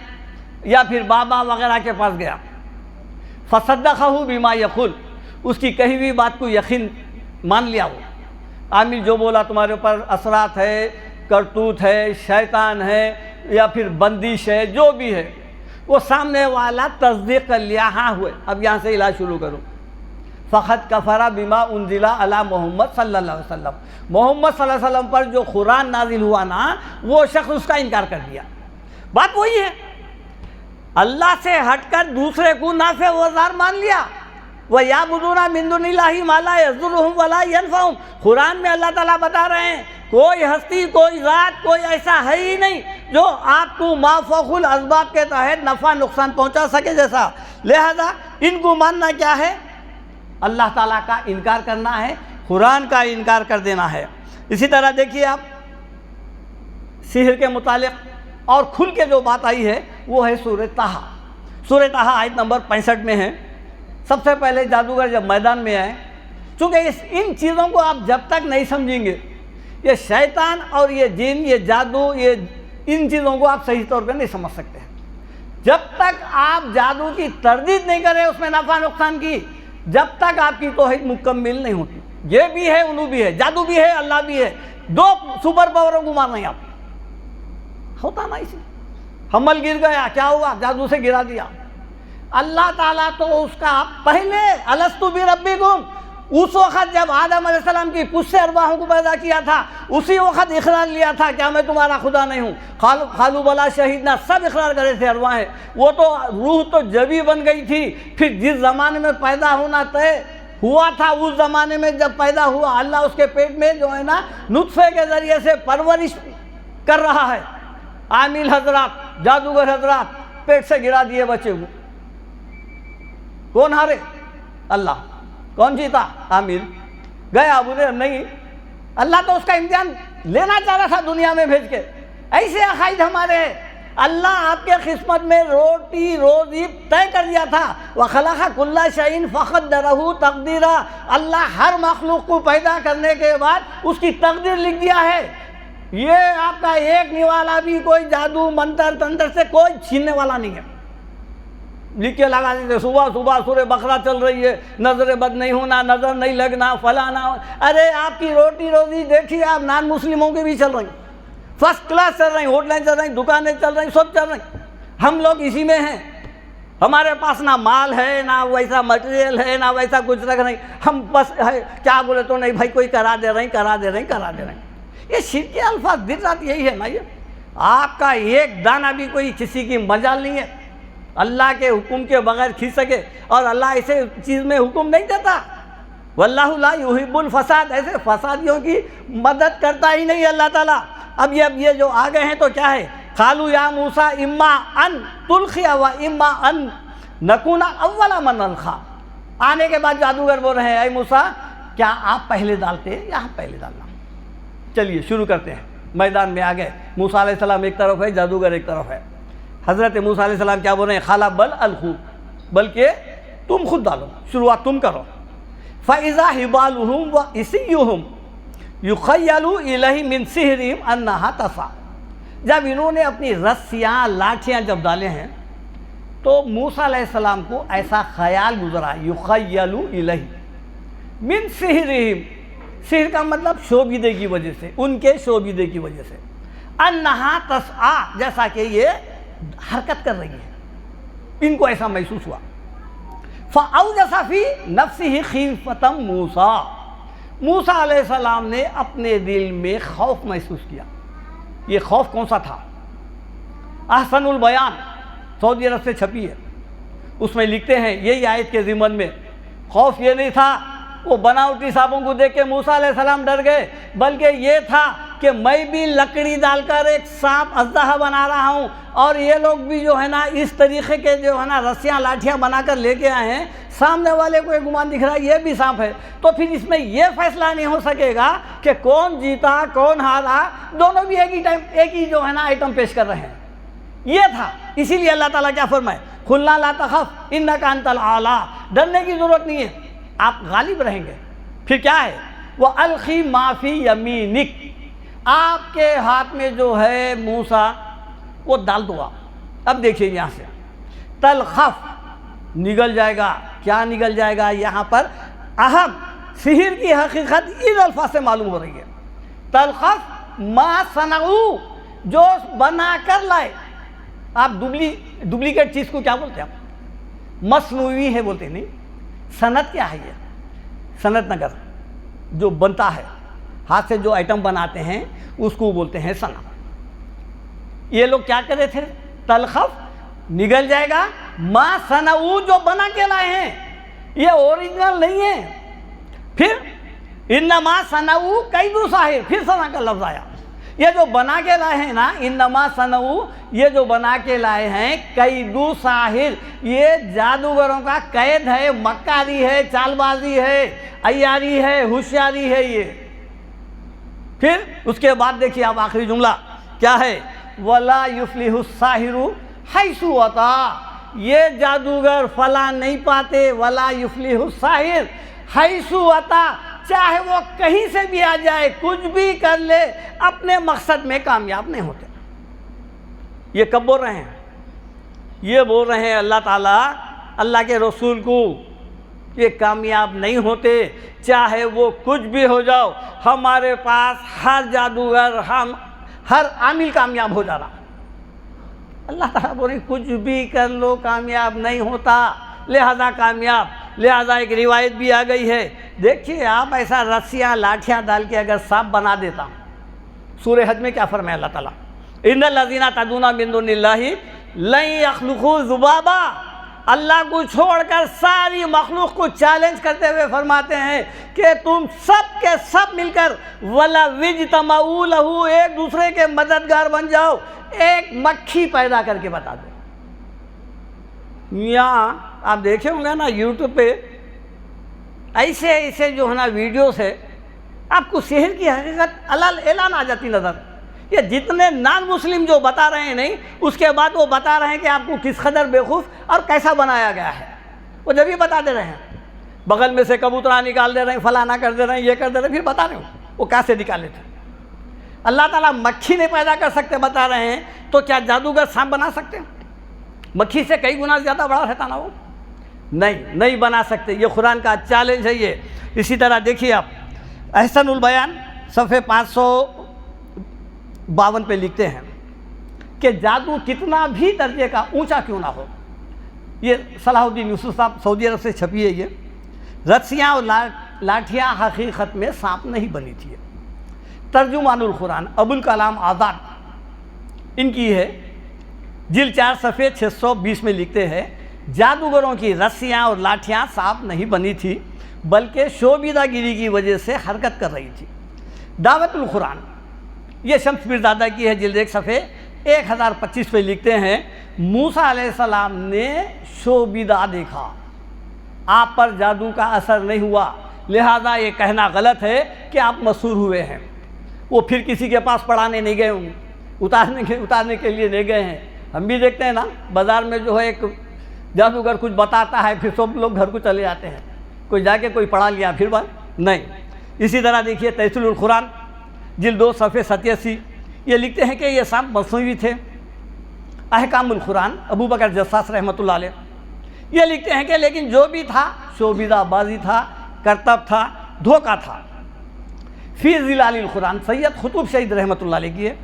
یا پھر بابا وغیرہ کے پاس گیا، فصدقہ بما یقول، اس کی کہی ہوئی بات کو یقین مان لیا، وہ عامل جو بولا تمہارے اوپر اثرات ہے، کرتوت ہے، شیطان ہے یا پھر بندش ہے، جو بھی ہے، وہ سامنے والا تصدیق کر لیا، ہاں ہوئے، اب یہاں سے علاج شروع کروں۔ فقط کفر بما انزل علی محمد صلی اللہ علیہ وسلم، محمد صلی اللہ علیہ وسلم پر جو قرآن نازل ہوا نا، وہ شخص اس کا انکار کر دیا۔ بات وہی ہے، اللہ سے ہٹ کر دوسرے کو نافع و ضار مان لیا۔ وَيَعْبُدُونَ مِن دُونِ اللَّهِ مَا لَا يَضُرُّهُمْ وَلَا يَنفَعُهُمْ، قرآن میں اللہ تعالیٰ بتا رہے ہیں کوئی ہستی، کوئی ذات، کوئی ایسا ہے ہی نہیں جو آپ کو ما فوق الاسباب کے تحت نفع نقصان پہنچا سکے جیسا، لہذا ان کو ماننا کیا ہے؟ اللہ تعالیٰ کا انکار کرنا ہے، قرآن کا انکار کر دینا ہے۔ اسی طرح دیکھیے آپ سحر کے متعلق اور کھل کے جو بات آئی ہے وہ ہے سورہ طٰہٰ۔ سورہ طٰہٰ آیت نمبر 65 میں ہے۔ سب سے پہلے جادوگر جب میدان میں آئے، چونکہ ان چیزوں کو آپ جب تک نہیں سمجھیں گے، یہ شیطان اور یہ جن، یہ جادو، یہ ان چیزوں کو آپ صحیح طور پہ نہیں سمجھ سکتے ہیں۔ جب تک آپ جادو کی تردید نہیں کریں اس میں نفع نقصان کی، جب تک آپ کی توحید مکمل نہیں ہوتی۔ یہ بھی ہے، انو بھی ہے، جادو بھی ہے، اللہ بھی ہے، دو سپر پاوروں کو مارنا ہے آپ، ہوتا نا اسی۔ حمل گر گیا، کیا ہوا؟ جادو سے گرا دیا۔ اللہ تعالیٰ تو اس کا پہلے الستو بربکم، اس وقت جب آدم علیہ السلام کی پشت سے ارواحوں کو پیدا کیا تھا، اسی وقت اقرار لیا تھا کیا میں تمہارا خدا نہیں ہوں؟ قالوا بلا شہیدنا، سب اقرار کرے تھے ارواحیں۔ وہ تو روح تو جبھی بن گئی تھی، پھر جس زمانے میں پیدا ہونا طے ہوا تھا، اس زمانے میں جب پیدا ہوا، اللہ اس کے پیٹ میں جو ہے نا نطفے کے ذریعے سے پرورش کر رہا ہے۔ عامل حضرات، جادوگر حضرات، پیٹ سے گرا دیے بچے کو، کون ہارے؟ اللہ۔ کون جیتا؟ عامل۔ گیا بولے نہیں، اللہ تو اس کا امتحان لینا چاہ رہا تھا دنیا میں بھیج کے۔ ایسے عقائد ہمارے ہیں۔ اللہ آپ کے قسمت میں روٹی روزی طے کر دیا تھا۔ وَخَلَقَ كُلَّ شَيْءٍ فَقَدَّرَهُ تَقْدِيرًا، اللہ ہر مخلوق کو پیدا کرنے کے بعد اس کی تقدیر لکھ دیا ہے۔ یہ آپ کا ایک نوالا بھی کوئی جادو منتر تنتر سے کوئی چھیننے والا نہیں ہے۔ لکھ کے لگا دیتے، صبح صبح سورہ بقرہ چل رہی ہے، نظر بد نہیں ہونا، نظر نہیں لگنا، فلانا۔ ارے آپ کی روٹی روزی دیکھیے، آپ نان مسلموں کی بھی چل رہی، فرسٹ کلاس چل رہی، ہوٹلیں چل رہی، دکانیں چل رہی، سب چل رہی۔ ہم لوگ اسی میں ہیں، ہمارے پاس نہ مال ہے، نہ ویسا مٹیریل ہے، نہ ویسا کچھ رکھ نہیں، ہم بس کیا بولے تو نہیں بھائی کوئی کرا دے رہے ہیں۔ یہ شرک کے الفاظ دن رات یہی ہے نا۔ یہ آپ کا ایک دانہ بھی کوئی کسی کی مجال نہیں ہے اللہ کے حکم کے بغیر کھینچ سکے، اور اللہ ایسے چیز میں حکم نہیں دیتا۔ واللہ لا یحب الفساد، ایسے فسادیوں کی مدد کرتا ہی نہیں اللہ تعالیٰ۔ اب یہ جو آگے ہیں تو کیا ہے؟ قالوا یا موسیٰ اما ان تلقی و اما ان نکون اول من القی، آنے کے بعد جادوگر بول رہے ہیں اے موسیٰ کیا آپ پہلے ڈالتے ہیں یا ہم پہلے ڈالنا؟ چلیے شروع کرتے ہیں۔ میدان میں آ گئے، موسیٰ علیہ السلام ایک طرف ہے، جادوگر ایک طرف ہے۔ حضرت موسیٰ علیہ السلام کیا بول رہے ہیں؟ خالا بل القوا، بلکہ تم خود ڈالو، شروعات تم کرو۔ فَإِذَا حِبَالُهُمْ وَعِصِيُّهُمْ يُخَيَّلُ إِلَيْهِ مِنْ سِحْرِهِمْ أَنَّهَا تَسْعَىٰ، جب انہوں نے اپنی رسیاں لاٹھیاں جب ڈالے ہیں تو موسیٰ علیہ السلام کو ایسا خیال گزرا، يُخَيَّلُ إِلَيْهِ مِنْ سِحْرِهِمْ، سحر کا مطلب شوبیدے کی وجہ سے، ان کے شوبیدے کی وجہ سے، أَنَّهَا تَسْعَىٰ، جیسا کہ یہ حرکت کر رہی ہے، ان کو ایسا محسوس ہوا. فَأَوْجَسَ فِي نَفْسِهِ خِیفَةً مُوسیٰ، موسیٰ علیہ السلام نے اپنے دل میں خوف محسوس کیا. یہ خوف کون سا تھا؟ احسن البیان سعودی عرب سے چھپی ہے، اس میں لکھتے ہیں یہی آیت کے ضمن میں، خوف یہ نہیں تھا وہ بناوٹی سانپوں کو دیکھ کے موسیٰ علیہ السلام ڈر گئے، بلکہ یہ تھا کہ میں بھی لکڑی ڈال کر ایک سانپ اژدہا بنا رہا ہوں، اور یہ لوگ بھی جو ہے نا اس طریقے کے جو ہے نا رسیاں لاٹھیاں بنا کر لے کے آئے ہیں، سامنے والے کو ایک گمان دکھ رہا ہے یہ بھی سانپ ہے. تو پھر اس میں یہ فیصلہ نہیں ہو سکے گا کہ کون جیتا کون ہارا، دونوں بھی ایک ہی جو ہے نا آئٹم پیش کر رہے ہیں. یہ تھا. اسی لیے اللہ تعالیٰ کیا فرمائے، قُلْنَا لَا تَخَفْ إِنَّكَ أَنْتَ الْأَعْلَىٰ، ڈرنے کی ضرورت نہیں ہے، آپ غالب رہیں گے. پھر کیا ہے، وَأَلْقِ مَا فِي يَمِينِكَ، آپ کے ہاتھ میں جو ہے موسیٰ وہ ڈال دو آپ. اب دیکھیے یہاں سے تلخف نگل جائے گا. کیا نگل جائے گا؟ یہاں پر اہم سحر کی حقیقت ان الفاظ سے معلوم ہو رہی ہے. تلخف ما صنعوا، جو بنا کر لائے. آپ ڈپلیکیٹ چیز کو کیا بولتے ہیں؟ آپ مصنوعی ہے بولتے ہیں. نہیں، صنعت کیا ہے؟ یہ صنعت نگر جو بنتا ہے، ہاتھ سے جو آئٹم بناتے ہیں اس کو بولتے ہیں صنعت. یہ لوگ کیا کر رہے تھے؟ تلخف نگل جائے گا ما صنعوا، جو بنا کے لائے ہیں، یہ اوریجنل نہیں ہے. پھر انما صنعوا کید ساحر، پھر صنع کا لفظ آیا. یہ جو بنا کے لائے ہیں نا، انما صنعوا، یہ جو بنا کے لائے ہیں کید ساحر، یہ جادوگروں کا قید ہے، مکاری ہے، چال بازی ہے، عیاری ہے، ہوشیاری ہے. یہ پھر اس کے بعد دیکھیے آپ آخری جملہ کیا ہے، وَلَا يُفْلِحُ السَّاحِرُ حَيْثُ أَتَىٰ، یہ جادوگر فلاح نہیں پاتے. وَلَا يُفْلِحُ السَّاحِرُ حَيْثُ أَتَىٰ، چاہے وہ کہیں سے بھی آ جائے، کچھ بھی کر لے، اپنے مقصد میں کامیاب نہیں ہوتے. یہ کب بول رہے ہیں؟ یہ بول رہے ہیں اللہ تعالیٰ اللہ کے رسول کو، یہ کامیاب نہیں ہوتے چاہے وہ کچھ بھی ہو جاؤ. ہمارے پاس ہر جادوگر، ہر عامل کامیاب ہو جا رہا. اللہ تعالیٰ بولے کچھ بھی کر لو کامیاب نہیں ہوتا، لہذا کامیاب. لہذا ایک روایت بھی آ گئی ہے، دیکھیے آپ ایسا رسیاں لاٹھیاں ڈال کے اگر سانپ بنا دیتا. سورہ حج میں کیا فرمایا اللہ تعالیٰ، ان الذین تدعون من دون اللہ لن یخلقوا ذبابا، اللہ کو چھوڑ کر ساری مخلوق کو چیلنج کرتے ہوئے فرماتے ہیں کہ تم سب کے سب مل کر وَلَوِ اجْتَمَعُوا لَهُ، ایک دوسرے کے مددگار بن جاؤ، ایک مکھی پیدا کر کے بتا دو. یہاں آپ دیکھے ہوں گے نا یوٹیوب پہ ایسے جو ہے نا ویڈیوز ہے، آپ کو سحر کی حقیقت اعلان آ جاتی نظر. یہ جتنے نان مسلم جو بتا رہے ہیں نہیں، اس کے بعد وہ بتا رہے ہیں کہ آپ کو کس قدر بیوقوف اور کیسا بنایا گیا ہے. وہ جب ہی بتا دے رہے ہیں، بغل میں سے کبوترا نکال دے رہے ہیں، فلانا کر دے رہے ہیں، یہ کر دے رہے ہیں، پھر بتا رہے ہوں وہ کیسے نکالے تھے. اللہ تعالیٰ مکھی نہیں پیدا کر سکتے بتا رہے ہیں، تو کیا جادوگر سانپ بنا سکتے ہیں؟ مکھی سے کئی گنا زیادہ بڑا رہتا نا وہ، نہیں بنا سکتے. یہ قرآن کا چیلنج ہے یہ. اسی طرح دیکھیے آپ احسن البیان صفحے 552 پہ لکھتے ہیں کہ جادو کتنا بھی درجے کا اونچا کیوں نہ ہو، یہ صلاح الدین یوسف صاحب سعودی عرب سے چھپی ہے. یہ رسیاں اور لاٹھیاں حقیقت میں سانپ نہیں بنی تھی. ترجمان القرآن ابوالکلام آزاد ان کی ہے، جلد 4 صفحے 620 میں لکھتے ہیں جادوگروں کی رسیاں اور لاٹھیاں سانپ نہیں بنی تھی بلکہ شوبیدہ گیری کی وجہ سے حرکت کر رہی تھی. دعوت القرآن یہ شمس پیرزادہ کی ہے، جلد 1 صفحے 1025 پہ لکھتے ہیں موسیٰ علیہ السلام نے شوبیدہ دیکھا، آپ پر جادو کا اثر نہیں ہوا، لہذا یہ کہنا غلط ہے کہ آپ مسحور ہوئے ہیں. وہ پھر کسی کے پاس پڑھانے نہیں گئے ہوں، اتارنے کے لیے نہیں گئے ہیں. ہم بھی دیکھتے ہیں نا بازار میں جو ہے ایک جادوگر کچھ بتاتا ہے، پھر سب لوگ گھر کو چلے جاتے ہیں، کوئی جا کے کوئی پڑھا لیا پھر بات نہیں. اسی طرح دیکھیے تحصیل القرآن جلد 2 صفحے 87 یہ لکھتے ہیں کہ یہ سانپ مصنوعی تھے. احکام القرآن ابو بکر جساس رحمۃ اللہ علیہ یہ لکھتے ہیں کہ لیکن جو بھی تھا شوبیدہ بازی تھا، کرتب تھا، دھوکہ تھا. فی ظلال القرآن سید خطوب شہید رحمۃ اللہ علیہ کی ہے،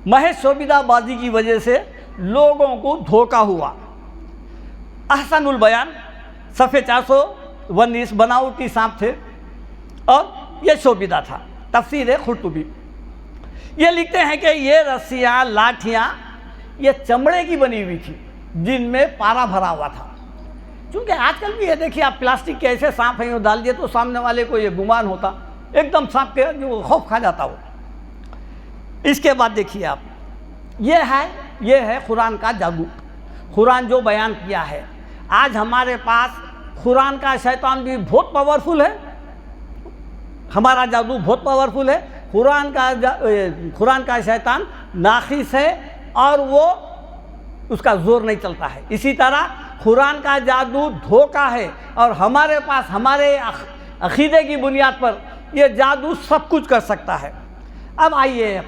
محض شوبیدہ بازی کی وجہ سے لوگوں کو دھوکہ ہوا. احسن البیان صفحے 419 بناوٹی سانپ تھے اور یہ شوبیدہ تھا. تفسیر قرطبی یہ لکھتے ہیں کہ یہ رسیاں لاٹھیاں یہ چمڑے کی بنی ہوئی تھی جن میں پارا بھرا ہوا تھا. چونکہ آج کل بھی یہ دیکھیے آپ پلاسٹک کے ایسے سانپ ہیں ڈال دیے تو سامنے والے کو یہ گمان ہوتا ایک دم سانپ کے جو خوف کھا جاتا ہو. اس کے بعد دیکھیے آپ یہ ہے قرآن کا جادو. قرآن جو بیان کیا ہے آج ہمارے پاس قرآن کا شیطان بھی بہت پاورفل ہے, ہمارا جادو بہت پاورفل ہے. قرآن کا شیطان ناقص ہے اور وہ اس کا زور نہیں چلتا ہے. اسی طرح قرآن کا جادو دھوکہ ہے اور ہمارے پاس ہمارے عقیدے کی بنیاد پر یہ جادو سب کچھ کر سکتا ہے. اب آئیے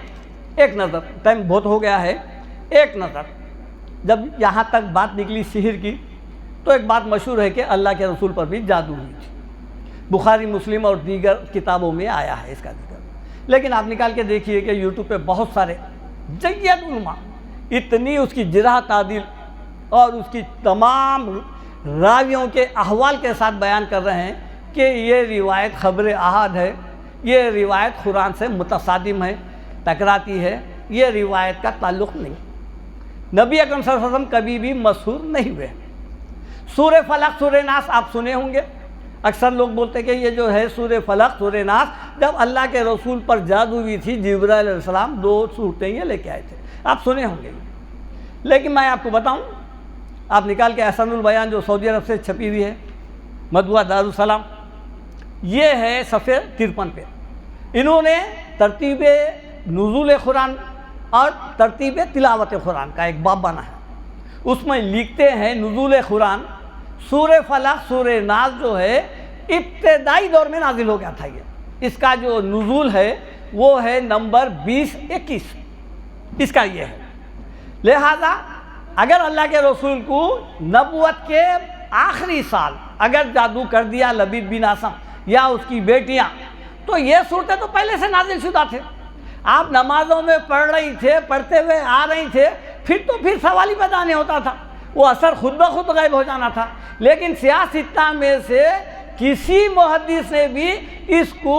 ایک نظر, ٹائم بہت ہو گیا ہے, ایک نظر جب یہاں تک بات نکلی سحر کی تو ایک بات مشہور ہے کہ اللہ کے رسول پر بھی جادو ہوئی تھی. بخاری مسلم اور دیگر کتابوں میں آیا ہے اس کا ذکر. لیکن آپ نکال کے دیکھیے کہ یوٹیوب پہ بہت سارے جید علماء اتنی اس کی جرح تعدیل اور اس کی تمام راویوں کے احوال کے ساتھ بیان کر رہے ہیں کہ یہ روایت خبر احاد ہے, یہ روایت قرآن سے متصادم ہے, ٹکراتی ہے, یہ روایت کا تعلق نہیں. نبی اکرم صلی اللہ علیہ وسلم کبھی بھی مسحور نہیں ہوئے. سورہ فلق سورہ ناس آپ سنے ہوں گے. اکثر لوگ بولتے کہ یہ جو ہے سورہ فلق سورہ ناس جب اللہ کے رسول پر جادو ہوئی تھی جبرائیل علیہ السلام 2 صورتیں یہ لے کے آئے تھے, آپ سنے ہوں گے. لیکن میں آپ کو بتاؤں, آپ نکال کے احسن البیان جو سعودی عرب سے چھپی ہوئی ہے مطبوعہ دارالسلام, یہ ہے صفحے 53 پہ. انہوں نے ترتیب نزول قرآن اور ترتیب تلاوت قرآن کا ایک باب بنا ہے. اس میں لکھتے ہیں نزول قرآن سورہ فلق سورہ ناس جو ہے ابتدائی دور میں نازل ہو گیا تھا. یہ اس کا جو نزول ہے وہ ہے نمبر 20-21 اس کا یہ ہے. لہذا اگر اللہ کے رسول کو نبوت کے آخری سال اگر جادو کر دیا لبید بن عاصم یا اس کی بیٹیاں, تو یہ صورتیں تو پہلے سے نازل شدہ تھے. آپ نمازوں میں پڑھتے ہوئے آ رہی تھے, پھر سوال ہی پیدا نہیں ہوتا تھا, وہ اثر خود بخود غائب ہو جانا تھا. لیکن سیاستہ میں سے کسی محدث نے بھی اس کو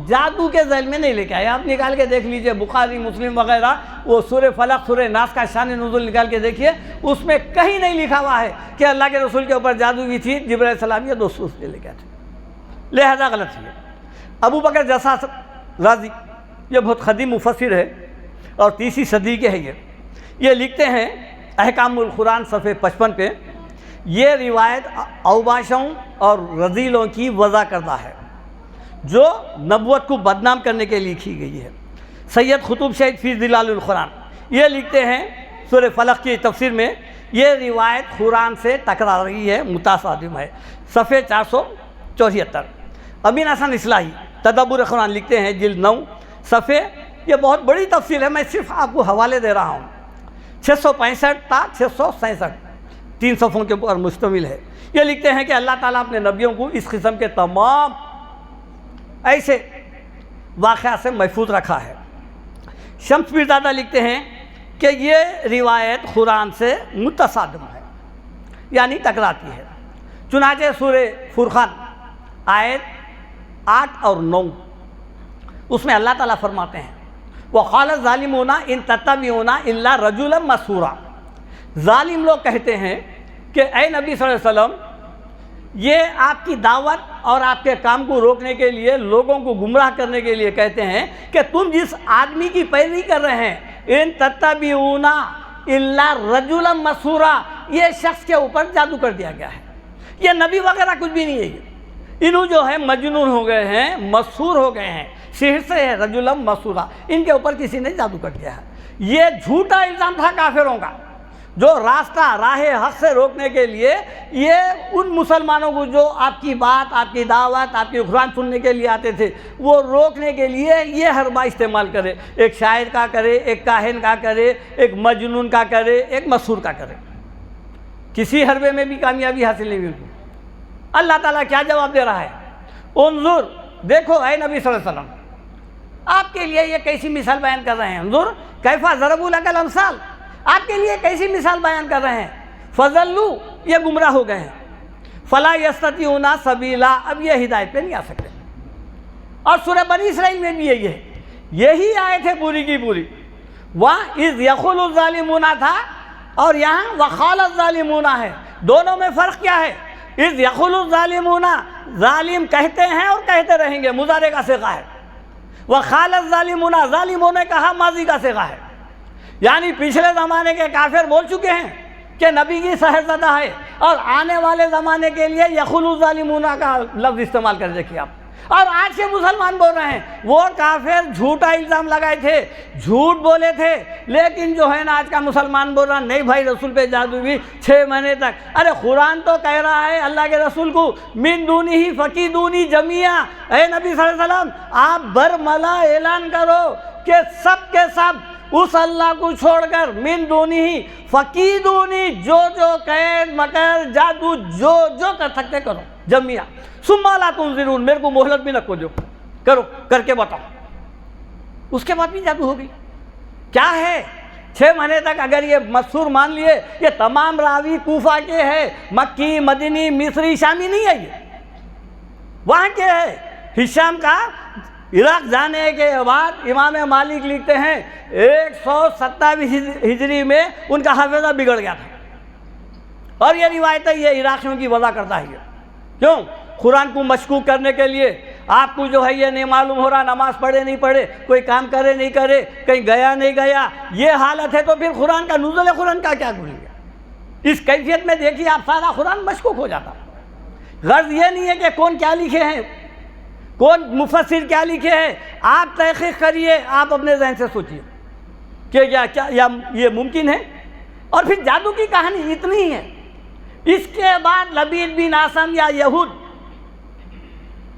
جادو کے ذیل میں نہیں لے کے آیا. آپ نکال کے دیکھ لیجئے بخاری مسلم وغیرہ, وہ سورہ فلق سورہ ناس کا شان نزول نکال کے دیکھیے, اس میں کہیں نہیں لکھا ہوا ہے کہ اللہ کے رسول کے اوپر جادو ہوئی تھی. جبرائیل السلام یہ 2 صورتیں لے کے آئے تھے, لہذا غلط ہے. ابو بکر جساس رازی یہ بہت قدیم مفسر ہے اور 3ری صدی کے ہیں. یہ لکھتے ہیں احکام القرآن صفحے 55 پہ, یہ روایت اوباشوں اور رذیلوں کی وضع کردہ ہے جو نبوت کو بدنام کرنے کے لیے لکھی گئی ہے. سید قطب شہید فی ظلال القرآن یہ لکھتے ہیں سورہ فلق کی تفسیر میں یہ روایت قرآن سے ٹکرا رہی ہے, متصادم ہے. صفحے 474. امین حسن اصلاحی تدبر قرآن لکھتے ہیں جلد 9 صفحے, یہ بہت بڑی تفصیل ہے, میں صرف آپ کو حوالے دے رہا ہوں. 665 تا 667 3 صفحوں کے اوپر مشتمل ہے. یہ لکھتے ہیں کہ اللہ تعالیٰ اپنے نبیوں کو اس قسم کے تمام ایسے واقعات سے محفوظ رکھا ہے. شمس پیرزادہ لکھتے ہیں کہ یہ روایت قرآن سے متصادم ہے, یعنی ٹکراتی ہے. چنانچہ سورہ فرقان آیت 8 اور 9 اس میں اللہ تعالیٰ فرماتے ہیں وَقَالَ الظَّالِمُونَ إِن تَتَّبِعُونَ إِلَّا رَجُلًا مَسْحُورًا. ظالم لوگ کہتے ہیں کہ اے نبی صلی اللہ علیہ وسلم, یہ آپ کی دعوت اور آپ کے کام کو روکنے کے لیے, لوگوں کو گمراہ کرنے کے لیے کہتے ہیں کہ تم جس آدمی کی پیروی کر رہے ہیں ان تتبعون الا رجلا مسحورا, یہ شخص کے اوپر جادو کر دیا گیا ہے. یہ نبی وغیرہ کچھ بھی نہیں ہے. انہوں جو ہے مجنون ہو گئے ہیں, مسحور ہو گئے ہیں, سحر سے ہے رجلا مسحورا, ان کے اوپر کسی نے جادو کر دیا ہے. یہ جھوٹا الزام تھا کافروں کا جو راستہ راہ حق سے روکنے کے لیے یہ ان مسلمانوں کو جو آپ کی بات, آپ کی دعوت, آپ کی قرآن سننے کے لیے آتے تھے, وہ روکنے کے لیے یہ حربہ استعمال کرے. ایک شاعر کا کرے, ایک کاہن کا کرے, ایک مجنون کا کرے, ایک مسحور کا کرے. کسی حربے میں بھی کامیابی حاصل نہیں ہوئی. اللہ تعالیٰ کیا جواب دے رہا ہے, انظر, دیکھو اے نبی صلی اللہ علیہ وسلم, آپ کے لیے یہ کیسی مثال بیان کر رہے ہیں. انظر کیفا ضربوا لک الامثال, آپ کے لیے کیسی مثال بیان کر رہے ہیں. فضلوا یہ گمراہ ہو گئے ہیں. فلا یستطیعون سبیلا، اب یہ ہدایت پہ نہیں آ سکتے. اور سورہ بنی اسرائیل میں بھی یہی آیت ہے پوری کی پوری. وہاں اذ یقول الظالمون تھا اور یہاں وقال الظالمون ہے. دونوں میں فرق کیا ہے؟ اذ یقول الظالمون، ظالم کہتے ہیں اور کہتے رہیں گے، مضارع کا صیغہ ہے. وقال الظالمون، ظالموں نے کہا، ماضی کا صیغہ ہے. یعنی پچھلے زمانے کے کافر بول چکے ہیں کہ نبی کی صحت ہے، اور آنے والے زمانے کے لیے یقول الظالمون کا لفظ استعمال کر دیکھیے آپ. اور آج کے مسلمان بول رہے ہیں، وہ کافر جھوٹا الزام لگائے تھے، جھوٹ بولے تھے، لیکن جو ہے نا آج کا مسلمان بول رہا نہیں بھائی رسول پہ جادو بھی 6 مہینے تک. ارے قرآن تو کہہ رہا ہے اللہ کے رسول کو من دونی فقیدونی جمیعا، اے نبی صلی اللہ علیہ وسلم آپ برملا اعلان کرو کہ سب کے سب اس اللہ کو چھوڑ کر من دونی فقیدونی، جو قید مکر جادو جو کر سکتے کرو جمیعا، ثم لا تنظرون، میرے کو مہلت بھی نہ کو دو، کرو کر کے بتاؤ. اس کے بعد بھی جادو ہو گئی. کیا ہے 6 مہینے تک اگر یہ مسحور مان لیے، یہ تمام راوی کوفہ کے ہیں، مکی مدنی مصری شامی نہیں ہے، یہ وہاں کے ہے. ہشام کا عراق جانے کے بعد امام مالک لکھتے ہیں 127 ہجری میں ان کا حافظہ بگڑ گیا تھا. اور یہ روایت ہے، یہ عراقیوں کی وضع کرتا ہے. کیوں؟ قرآن کو مشکوک کرنے کے لیے. آپ کو جو ہے یہ نہیں معلوم ہو رہا نماز پڑھے نہیں پڑھے، کوئی کام کرے نہیں کرے، کہیں گیا نہیں گیا، یہ حالت ہے تو پھر قرآن کا نزول قرآن کا کیا گن گیا؟ اس کیفیت میں دیکھیے آپ سارا قرآن مشکوک ہو جاتا. غرض یہ نہیں ہے کہ کون کیا لکھے ہیں، کون مفسر کیا لکھے ہیں، آپ تحقیق کریے، آپ اپنے ذہن سے سوچیے کہ کیا یہ ممکن ہے. اور پھر جادو کی کہانی اتنی ہے. اس کے بعد لبید بن عاصم یا یہود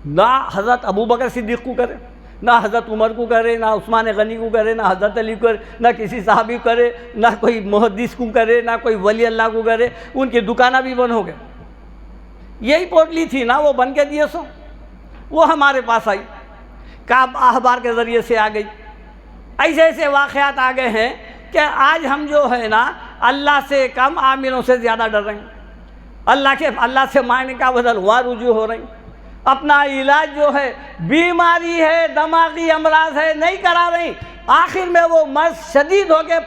نہ حضرت ابوبکر صدیق کو کرے، نہ حضرت عمر کو کرے، نہ عثمان غنی کو کرے، نہ حضرت علی کو کرے، نہ کسی صحابی کو کرے، نہ کوئی محدث کو کرے، نہ کوئی ولی اللہ کو کرے. ان کی دکانیں بھی بند ہو گئے. یہی پوٹلی تھی نا وہ بن کے دیے سو، وہ ہمارے پاس آئی، کعب احبار کے ذریعے سے آ گئی. ایسے ایسے واقعات آ گئے ہیں کہ آج ہم جو ہے نا اللہ سے کم عاملوں سے زیادہ ڈر رہے ہیں. اللہ سے مانگنے کا بدل وہاں رجوع ہو رہی. اپنا علاج جو ہے بیماری ہے، دماغی امراض ہے، نہیں کرا رہی. آخر میں وہ مرض شدید ہو کے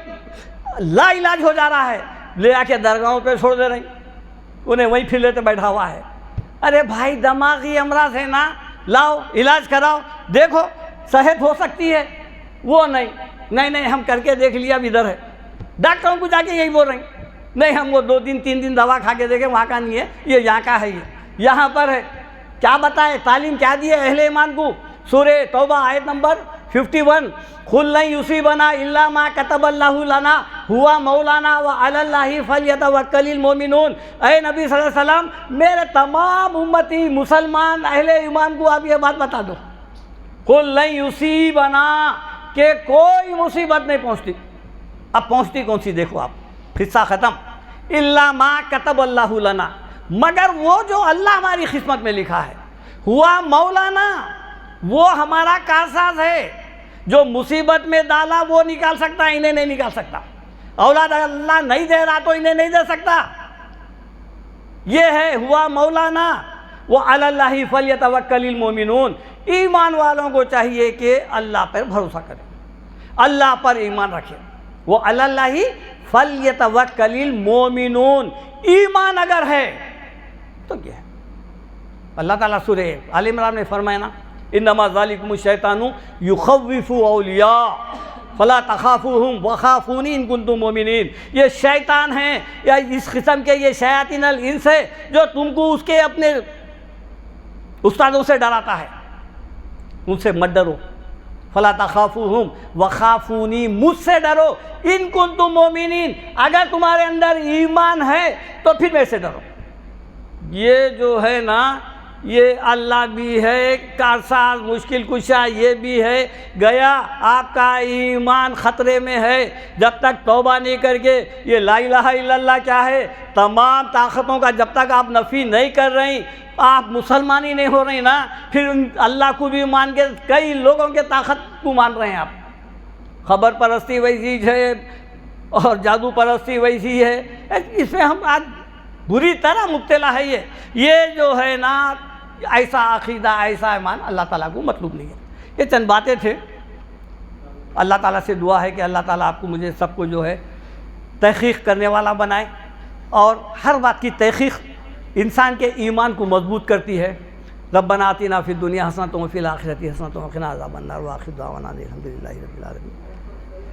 لا علاج ہو جا رہا ہے، لے آ کے درگاہوں پہ چھوڑ دے رہی، انہیں وہیں پھر لیتے بیٹھا ہوا ہے. ارے بھائی دماغی امراض ہے نا، لاؤ علاج کراؤ، دیکھو صحت ہو سکتی ہے. وہ نہیں ہم کر کے دیکھ لیا اب ادھر ہے. ڈاکٹروں کو جا کے یہی بول رہے ہیں، نہیں ہم وہ 2 دن 3 دن دوا کھا کے دیکھیں وہاں کا نہیں ہے، یہ یہاں کا ہے، یہ یہاں پر ہے. کیا بتائے تعلیم کیا دی ہے اہل ایمان کو؟ سورہ توبہ آیت نمبر 51، قُلْ لَن يُصِيبَنَا إِلَّا مَا كَتَبَ اللَّهُ لَنَا هُوَ مَوْلَانَا وَعَلَى اللَّهِ فَلْيَتَوَكَّلِ الْمُؤْمِنُونَ. اے نبی صلی اللہ علیہ وسلم میرے تمام امتی مسلمان اہل ایمان کو آپ یہ بات بتا دو، قُلْ لَن يُصِيبَنَا، کہ کوئی مصیبت نہیں پہنچتی. اب پہنچتی کون سی دیکھو آپ، قصہ ختم. إِلَّا مَا كَتَبَ اللَّهُ لَنَا، مگر وہ جو اللہ ہماری قسمت میں لکھا ہے. ہوا مولانا، وہ ہمارا کارساز ہے، جو مصیبت میں ڈالا وہ نکال سکتا ہے، انہیں نہیں نکال سکتا. اولاد اللہ نہیں دے رہا تو انہیں نہیں دے سکتا. یہ ہے ہوا مولانا وعلی اللہ فلیتوکل المؤمنون. ایمان والوں کو چاہیے کہ اللہ پر بھروسہ کریں، اللہ پر ایمان رکھیں. وعلی اللہ فلیتوکل المؤمنون، ایمان اگر ہے تو کیا ہے؟ اللہ تعالیٰ سورہ آل عمران میں فرمایا نا، انما ذالکم الشیطان یخوف اولیاء فلا تخافوہم وخافونی ان کنتم مؤمنین. یہ شیطان ہیں یا اس قسم کے یہ شیاطین الانس ہے جو تم کو اس کے اپنے استادوں سے ڈراتا ہے، ان سے مت ڈرو. فلا تخافوہم وخافونی، مجھ سے ڈرو. ان کنتم مؤمنین، اگر تمہارے اندر ایمان ہے تو پھر میرے سے ڈرو. یہ جو ہے نا یہ اللہ بھی ہے کارساز مشکل کشا، یہ بھی ہے. گیا آپ کا ایمان خطرے میں ہے جب تک توبہ نہیں کر کے یہ لا الہ الا اللہ کیا ہے تمام طاقتوں کا جب تک آپ نفی نہیں کر رہی، آپ مسلمان ہی نہیں ہو رہی نا. پھر اللہ کو بھی مان کے کئی لوگوں کے طاقت کو مان رہے ہیں آپ. خبر پرستی ویسی ہے اور جادو پرستی ویسی ہے. اس میں ہم آج بری طرح مبتلا ہے یہ جو ہے نا ایسا عقیدہ ایسا ایمان اللہ تعالیٰ کو مطلوب نہیں ہے۔ یہ چند باتیں تھے، اللہ تعالیٰ سے دعا ہے کہ اللہ تعالیٰ آپ کو مجھے سب کو جو ہے تحقیق کرنے والا بنائے، اور ہر بات کی تحقیق انسان کے ایمان کو مضبوط کرتی ہے۔ ربنا آتنا فی الدنیا حسنۃ وفی الآخرۃ حسنۃ وقنا عذاب النار، وآخر دعوانا الحمد للہ رب العالمین۔